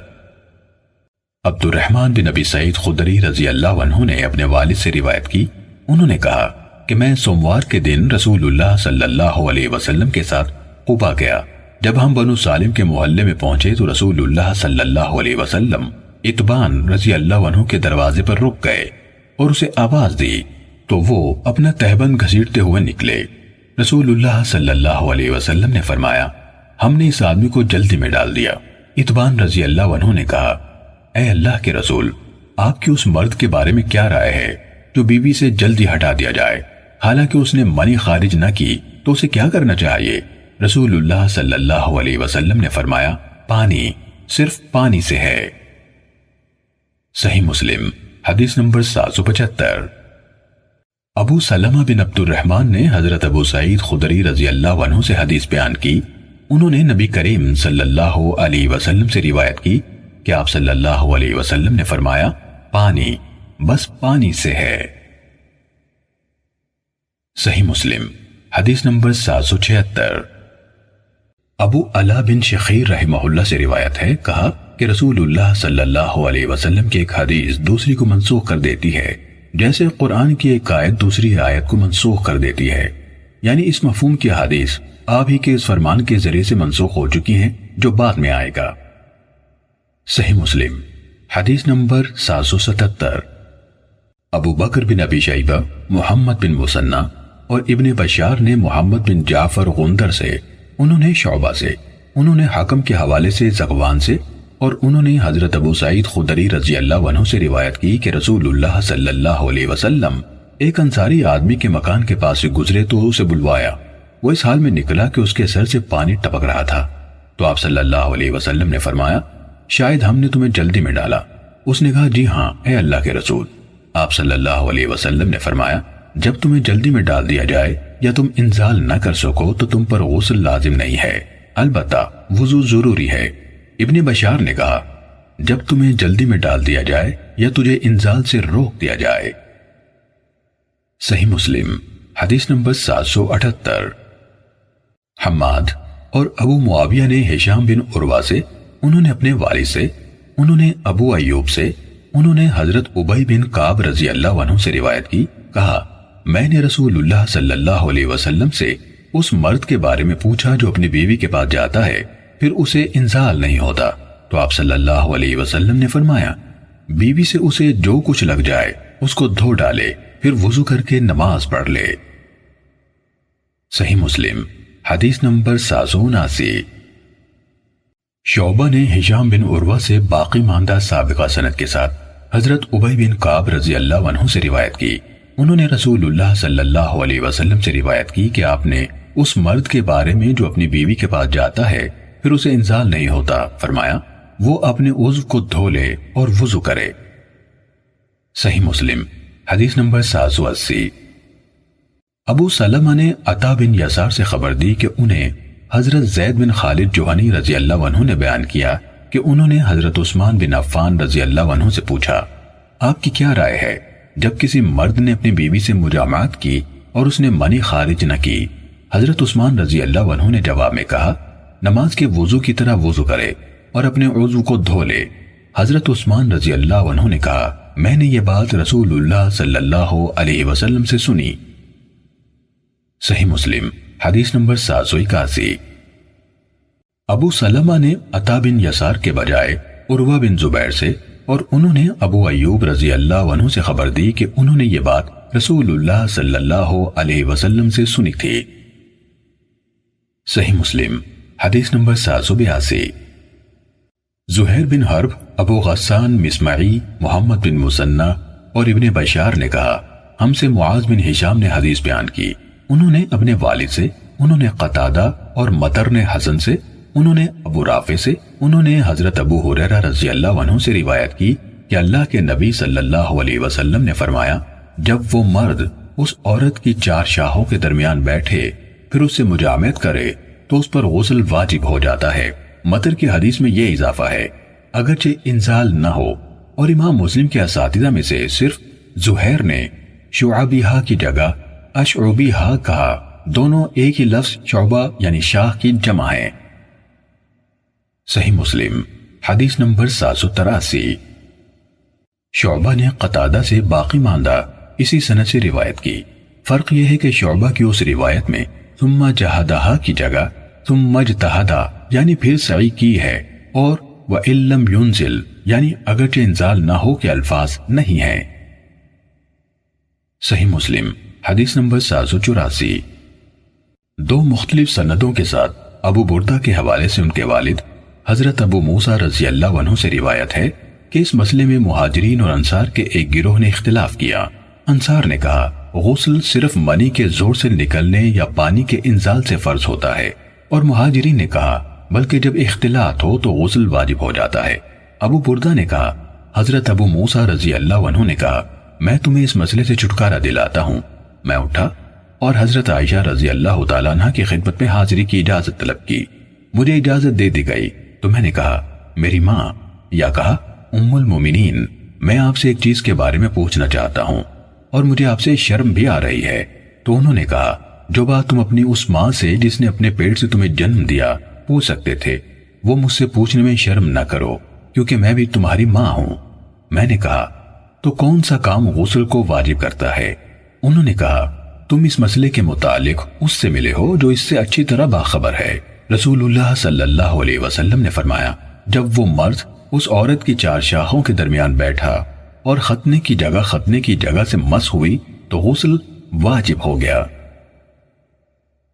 عبد الرحمن بن ابی سعید خدری رضی اللہ عنہ نے اپنے والد سے روایت کی، انہوں نے کہا کہ میں سوموار کے دن رسول اللہ صلی اللہ علیہ وسلم کے ساتھ قباء گیا۔ جب ہم بنو سالم کے محلے میں پہنچے تو رسول اللہ صلی اللہ علیہ وسلم اتبان رضی اللہ عنہ کے دروازے پر رک گئے اور اسے آواز دی تو وہ اپنا تہبند گھسیٹتے ہوئے نکلے۔ رسول اللہ صلی اللہ علیہ وسلم نے فرمایا ہم نے اس آدمی کو جلدی میں ڈال دیا۔ اتبان رضی اللہ عنہ نے کہا اے اللہ کے رسول، آپ کی اس مرد کے بارے میں کیا رائے ہے جو بیوی سے جلدی ہٹا دیا جائے، حالانکہ اس نے منی خارج نہ کی تو اسے کیا کرنا چاہیے؟ رسول اللہ صلی اللہ علیہ وسلم نے فرمایا پانی، صرف پانی سے ہے۔ صحیح مسلم حدیث نمبر 775۔ ابو سلمہ بن عبد الرحمن نے حضرت ابو سعید خدری رضی اللہ عنہ سے حدیث بیان کی، انہوں نے نبی کریم صلی اللہ علیہ وسلم سے روایت کی کہ آپ صلی اللہ علیہ وسلم نے فرمایا پانی بس پانی سے ہے۔ صحیح مسلم حدیث نمبر 776۔ ابو علا بن شخیر رحمہ اللہ سے روایت ہے، کہا کہ رسول اللہ صلی اللہ علیہ وسلم کی ایک حدیث دوسری کو منسوخ کر دیتی ہے جیسے قرآن کی ایک آیت دوسری آیت کو منسوخ کر دیتی ہے، یعنی اس مفہوم کی حدیث آپ ہی کے اس فرمان کے ذریعے سے منسوخ ہو چکی ہیں جو بعد میں آئے گا۔ صحیح مسلم حدیث نمبر 777۔ ابو بکر بن ابی شیبہ، محمد بن مثنی اور ابن بشار نے محمد بن جعفر غندر سے، انہوں نے شعبہ سے، انہوں نے حکم کے حوالے سے زغوان سے، اور انہوں نے حضرت ابو سعید خدری رضی اللہ عنہ سے روایت کی کہ رسول اللہ صلی اللہ علیہ وسلم ایک انصاری آدمی کے مکان کے پاس سے گزرے تو اسے بلوایا۔ وہ اس حال میں نکلا کہ اس کے سر سے پانی ٹپک رہا تھا، تو آپ صلی اللہ علیہ وسلم نے فرمایا شاید ہم نے تمہیں جلدی میں ڈالا۔ اس نے کہا جی ہاں اے اللہ کے رسول۔ آپ صلی اللہ علیہ وسلم نے فرمایا جب تمہیں جلدی میں ڈال دیا جائے یا تم انزال نہ کر سکو تو تم پر غسل لازم نہیں ہے، البتہ وضو ضروری ہے۔ ابن بشار نے کہا جب تمہیں جلدی میں ڈال دیا جائے یا تجھے انزال سے روک دیا جائے۔ صحیح مسلم حدیث نمبر 778۔ حماد اور ابو معاویہ نے ہشام بن عروہ سے، انہوں نے اپنے والد سے، انہوں نے ابو ایوب سے، انہوں نے حضرت ابی بن کعب رضی اللہ عنہ سے روایت کی، کہا میں نے رسول اللہ صلی اللہ علیہ وسلم سے اس مرد کے بارے میں پوچھا جو اپنی بیوی کے پاس جاتا ہے پھر اسے انزال نہیں ہوتا، تو آپ صلی اللہ علیہ وسلم نے فرمایا بیوی سے اسے جو کچھ لگ جائے اس کو دھو ڈالے، پھر وضو کر کے نماز پڑھ لے۔ صحیح مسلم حدیث نمبر 779۔ شعبہ نے ہشام بن عروہ سے باقی ماندہ سابقہ سند کے ساتھ حضرت ابی بن کعب رضی اللہ عنہ سے روایت کی، انہوں نے رسول اللہ صلی اللہ علیہ وسلم سے روایت کی کہ آپ نے اس مرد کے بارے میں جو اپنی بیوی کے پاس جاتا ہے پھر اسے انزال نہیں ہوتا فرمایا وہ اپنے عضو کو دھو لے اور وضو کرے۔ صحیح مسلم حدیث نمبر 780۔ ابو سلمہ نے عطا بن یسار سے خبر دی کہ انہیں حضرت زید بن خالد جوہنی رضی اللہ عنہ نے بیان کیا کہ انہوں نے حضرت عثمان بن عفان رضی اللہ عنہ سے پوچھا آپ کی کیا رائے ہے جب کسی مرد نے اپنی بیوی سے مجامعت کی اور اس نے منی خارج نہ کی؟ حضرت عثمان رضی اللہ عنہ نے جواب میں کہا نماز کے وضو کی طرح وضو کرے اور اپنے عضو کو دھو لے۔ حضرت عثمان رضی اللہ عنہ نے کہا میں نے یہ بات رسول اللہ صلی اللہ علیہ وسلم سے سنی۔ صحیح مسلم حدیث نمبر 781۔ ابو سلمہ نے عطا بن یسار کے بجائے عروہ بن زبیر سے اور انہوں نے ابو ایوب رضی اللہ عنہ سے خبر دی کہ انہوں نے یہ بات رسول اللہ صلی اللہ علیہ وسلم سے سنی تھی۔ صحیح مسلم حدیث نمبر 782۔ زہیر بن حرب، ابو غسان مسمعی، محمد بن مثنی اور ابن بشار نے کہا ہم سے معاذ بن ہشام نے حدیث بیان کی، انہوں نے اپنے والد سے، انہوں نے قتادہ اور مطر نے حسن سے، انہوں نے ابو رافع سے، انہوں نے حضرت ابو ہریرہ رضی اللہ عنہ سے روایت کی کہ اللہ کے نبی صلی اللہ علیہ وسلم نے فرمایا جب وہ مرد اس عورت کی 4 شاہوں کے درمیان بیٹھے پھر اس سے مجامعت کرے تو اس پر غسل واجب ہو جاتا ہے۔ مطر کی حدیث میں یہ اضافہ ہے اگرچہ انزال نہ ہو، اور امام مسلم کے اساتذہ میں سے صرف زہیر نے شعبیہ کی جگہ اشعبیہ کہا، دونوں ایک ہی لفظ شعبہ یعنی شاہ کی جمع ہے۔ صحیح مسلم حدیث نمبر 783۔ شعبہ نے قتادہ سے باقی ماندہ اسی سند سے روایت کی، فرق یہ ہے کہ شعبہ کی اس روایت میں ثم جہدہا کی جگہ ثم اجتہدا یعنی پھر سعی کی ہے، اور وَإِن لَّمْ يُنزِلْ یعنی اگرچہ انزال نہ ہو کے الفاظ نہیں ہیں۔ صحیح مسلم حدیث نمبر 784۔ 2 مختلف سندوں کے ساتھ ابو بردہ کے حوالے سے ان کے والد حضرت ابو موسیٰ رضی اللہ عنہ سے روایت ہے کہ اس مسئلے میں مہاجرین اور انصار کے ایک گروہ نے اختلاف کیا۔ انصار نے کہا غسل صرف منی کے زور سے نکلنے یا پانی کے انزال سے فرض ہوتا ہے، اور مہاجرین نے کہا بلکہ جب اختلاط ہو تو غسل واجب ہو جاتا ہے۔ ابو بردہ نے کہا حضرت ابو موسیٰ رضی اللہ عنہ نے کہا میں تمہیں اس مسئلے سے چھٹکارا دلاتا ہوں۔ میں اٹھا اور حضرت عائشہ رضی اللہ تعالیٰ عنہ کی خدمت میں حاضری کی اجازت طلب کی، مجھے اجازت دے دی گئی تو میں نے کہا میری ماں، یا کہا ام المومنین، میں آپ سے ایک چیز کے بارے میں پوچھنا چاہتا ہوں اور مجھے آپ سے شرم بھی آ رہی ہے۔ تو انہوں نے کہا جو بات تم اپنی اس ماں سے جس نے اپنے پیٹ سے تمہیں جنم دیا پوچھ سکتے تھے وہ مجھ سے پوچھنے میں شرم نہ کرو کیونکہ میں بھی تمہاری ماں ہوں۔ میں نے کہا تو کون سا کام غسل کو واجب کرتا ہے؟ انہوں نے کہا تم اس مسئلے کے متعلق اس سے ملے ہو جو اس سے اچھی طرح باخبر ہے۔ رسول اللہ صلی اللہ علیہ وسلم نے فرمایا جب وہ مرد اس عورت کی 4 شاخوں کے درمیان بیٹھا اور ختنے کی جگہ سے مس ہوئی تو غسل واجب ہو گیا۔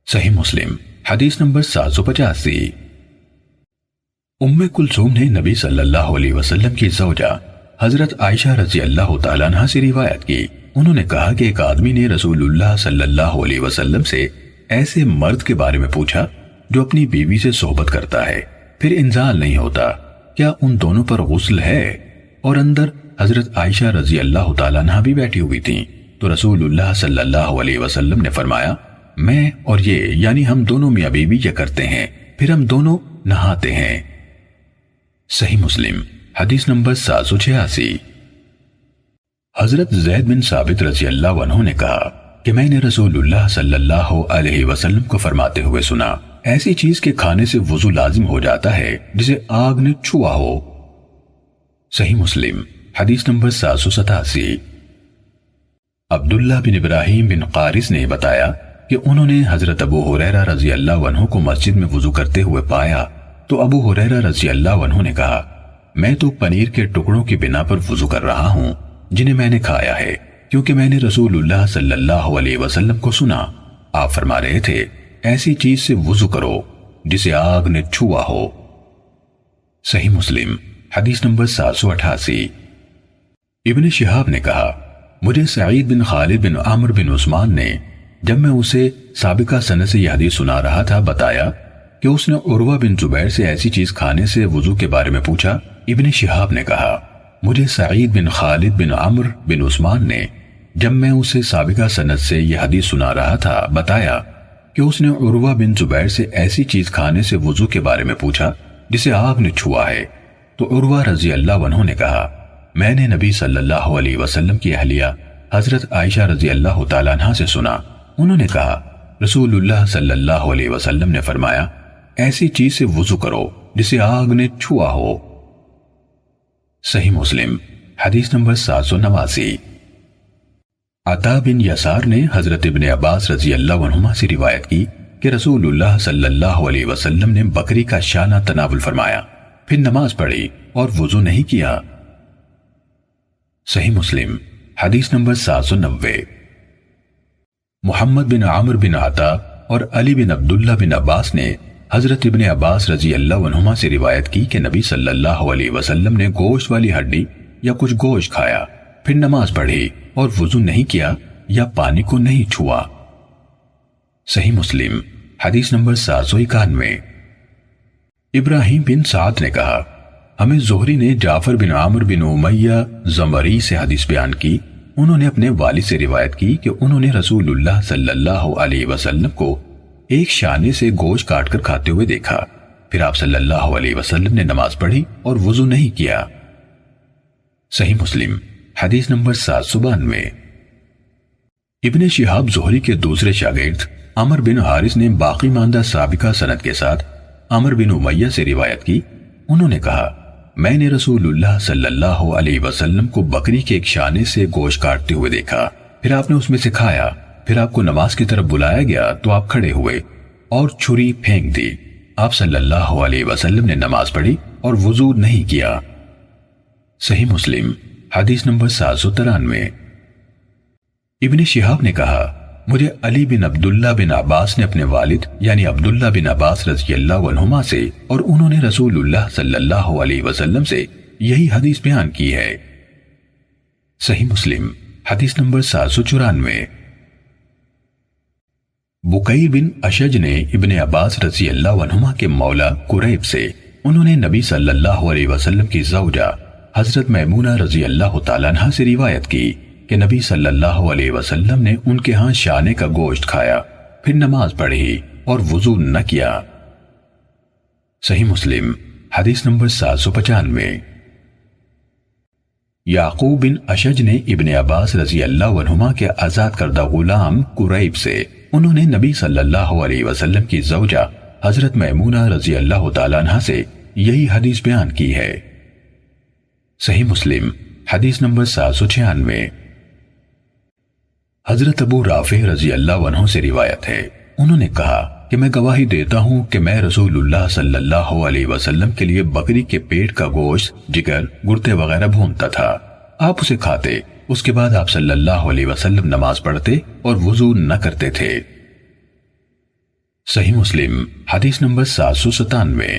صحیح مسلم حدیث نمبر 785۔ ام کلثوم نے نبی صلی اللہ علیہ وسلم کی زوجہ حضرت عائشہ رضی اللہ تعالیٰ عنہ سے روایت کی، انہوں نے کہا کہ ایک آدمی نے رسول اللہ صلی اللہ علیہ وسلم سے ایسے مرد کے بارے میں پوچھا جو اپنی بیوی سے صحبت کرتا ہے پھر انزال نہیں ہوتا، کیا ان دونوں پر غسل ہے؟ اور اندر حضرت عائشہ رضی اللہ تعالیٰ عنہ بھی بیٹھی ہوئی تھیں، تو رسول اللہ صلی اللہ علیہ وسلم نے فرمایا، میں اور یہ یعنی ہم دونوں میاں بیوی یہ کرتے ہیں، پھر ہم دونوں نہاتے ہیں۔ صحیح مسلم حدیث نمبر 786۔ حضرت زید بن ثابت رضی اللہ عنہ نے کہا کہ میں نے رسول اللہ صلی اللہ علیہ وسلم کو فرماتے ہوئے سنا، ایسی چیز کے کھانے سے وضو لازم ہو جاتا ہے جسے آگ نے چھوا ہو۔ صحیح مسلم حدیث نمبر 787۔ عبداللہ بن ابراہیم بن قارث نے بتایا کہ انہوں نے حضرت ابو ہریرہ رضی اللہ عنہ کو مسجد میں وضو کرتے ہوئے پایا تو ابو ہریرہ رضی اللہ عنہ نے کہا، میں تو پنیر کے ٹکڑوں کی بنا پر وضو کر رہا ہوں جنہیں میں نے کھایا ہے، کیونکہ میں نے رسول اللہ صلی اللہ علیہ وسلم کو سنا، آپ فرما رہے تھے ایسی چیز سے وضو کرو جسے آگ نے چھوا ہو۔ صحیح مسلم حدیث نمبر 788۔ ابن شہاب نے کہا، مجھے سعید بن خالد بن عمرو بن عثمان نے جب میں اسے سابقہ سند سے یہ حدیث سنا رہا تھا بتایا کہ اس نے عروہ بن زبیر سے ایسی چیز کھانے سے وضو کے بارے میں پوچھا۔ ابن شہاب نے کہا، مجھے سعید بن خالد بن عمرو بن عثمان نے جب میں اسے سابقہ سند سے یہ حدیث سنا رہا تھا بتایا کہ اس نے عروہ بن زبیر سے ایسی چیز کھانے سے وضو کے بارے میں پوچھا جسے آگ نے چھوا ہے، تو عروہ رضی اللہ عنہ نے کہا، میں نے نبی صلی اللہ علیہ وسلم کی اہلیہ حضرت عائشہ رضی اللہ تعالیٰ عنہ سے سنا، انہوں نے کہا، رسول اللہ صلی اللہ علیہ وسلم نے فرمایا، ایسی چیز سے وضو کرو جسے آگ نے چھوا ہو۔ صحیح مسلم حدیث نمبر 789۔ عطا بن یسار نے حضرت ابن عباس رضی اللہ عنہما سے روایت کی کہ رسول اللہ صلی اللہ علیہ وسلم نے بکری کا شانہ تناول فرمایا، پھر نماز پڑھی اور وضو نہیں کیا۔ صحیح مسلم حدیث نمبر 790۔ محمد بن عامر بن عطا اور علی بن عبداللہ بن عباس نے حضرت ابن عباس رضی اللہ عنہما سے روایت کی کہ نبی صلی اللہ علیہ وسلم نے گوشت والی ہڈی یا کچھ گوشت کھایا، پھر نماز پڑھی اور وضو نہیں کیا یا پانی کو نہیں چھوا۔ صحیح مسلم حدیث نمبر 791۔ ابراہیم بن سعد نے کہا، ہمیں زہری نے جعفر بن عامر بن امیہ زمری سے حدیث بیان کی، انہوں نے اپنے والد سے روایت کی کہ انہوں نے رسول اللہ صلی اللہ علیہ وسلم کو ایک شانے سے گوشت کاٹ کر کھاتے ہوئے دیکھا، پھر آپ صلی اللہ علیہ وسلم نے نماز پڑھی اور وضو نہیں کیا۔ صحیح مسلم حدیث نمبر 792۔ ابن شہاب زہری کے دوسرے شاگرد عمر بن حارث نے باقی ماندہ سابقہ سند کے ساتھ عمر بن امیہ سے روایت کی، انہوں نے کہا، میں نے رسول اللہ صلی اللہ علیہ وسلم کو بکری کے ایک شانے سے گوشت کاٹتے ہوئے دیکھا، پھر آپ نے اس میں سے کھایا، پھر آپ کو نماز کی طرف بلایا گیا تو آپ کھڑے ہوئے اور چھری پھینک دی، آپ صلی اللہ علیہ وسلم نے نماز پڑھی اور وضو نہیں کیا۔ صحیح مسلم حدیث نمبر 793۔ ابن شہاب نے کہا، مجھے علی بن عبداللہ بن عباس نے اپنے والد یعنی عبداللہ بن عباس رضی اللہ عنہما سے اور انہوں نے رسول اللہ صلی اللہ علیہ وسلم سے یہی حدیث بیان کی ہے۔ صحیح مسلم حدیث نمبر 794۔ بکیر بن اشج نے ابن عباس رضی اللہ عنہما کے مولا قریب سے انہوں نے نبی صلی اللہ علیہ وسلم کی زوجہ حضرت میمونہ رضی اللہ تعالیٰ عنہ سے روایت کی کہ نبی صلی اللہ علیہ وسلم نے ان کے ہاں شانے کا گوشت کھایا، پھر نماز پڑھی اور وضو نہ کیا۔ صحیح مسلم حدیث نمبر 795۔ یعقوب بن اشج نے ابن عباس رضی اللہ عنہما کے آزاد کردہ غلام قریب سے انہوں نے نبی صلی اللہ علیہ وسلم کی زوجہ حضرت میمونہ رضی اللہ تعالیٰ عنہ سے یہی حدیث بیان کی ہے۔ صحیح مسلم حدیث نمبر 796۔ حضرت ابو رافع رضی اللہ عنہ سے روایت ہے، انہوں نے کہا کہ میں گواہی دیتا ہوں کہ میں رسول اللہ صلی اللہ علیہ وسلم کے لیے بکری کے پیٹ کا گوشت، جگر، گردے وغیرہ بھونتا تھا، آپ اسے کھاتے، اس کے بعد آپ صلی اللہ علیہ وسلم نماز پڑھتے اور وضو نہ کرتے تھے۔ صحیح مسلم حدیث نمبر 797۔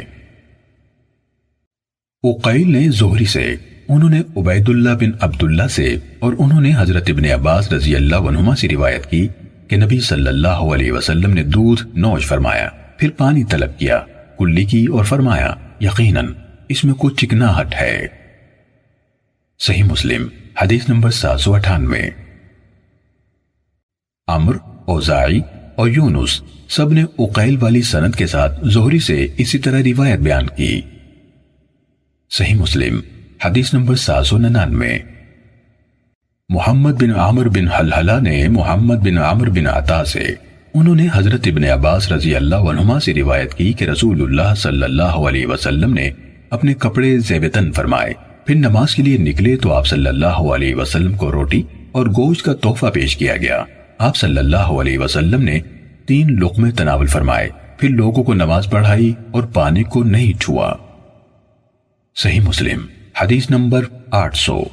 عقیل نے زہری سے، انہوں نے عبید اللہ بن عبداللہ سے اور انہوں نے حضرت ابن عباس رضی اللہ عنہما سے روایت کی کہ نبی صلی اللہ علیہ وسلم نے دودھ نوش فرمایا، پھر پانی طلب کیا، کلی کی اور فرمایا یقیناً اس میں کچھ چکناہٹ ہے۔ صحیح مسلم حدیث نمبر 798۔ عمرو، اوزاعی اور یونس سب نے عقیل والی سند کے ساتھ زہری سے اسی طرح روایت بیان کی۔ صحیح مسلم حدیث نمبر 799۔ محمد بن عامر بن حلحلہ نے محمد بن عامر بن عطا سے، انہوں نے حضرت ابن عباس رضی اللہ عنہما سے روایت کی کہ رسول اللہ صلی اللہ علیہ وسلم نے اپنے کپڑے زیبتن فرمائے، پھر نماز کے لیے نکلے تو آپ صلی اللہ علیہ وسلم کو روٹی اور گوشت کا تحفہ پیش کیا گیا۔ آپ صلی اللہ علیہ وسلم نے 3 لقمے تناول فرمائے، پھر لوگوں کو نماز پڑھائی اور پانی کو نہیں چھوا۔ صحیح مسلم حدیث نمبر 800۔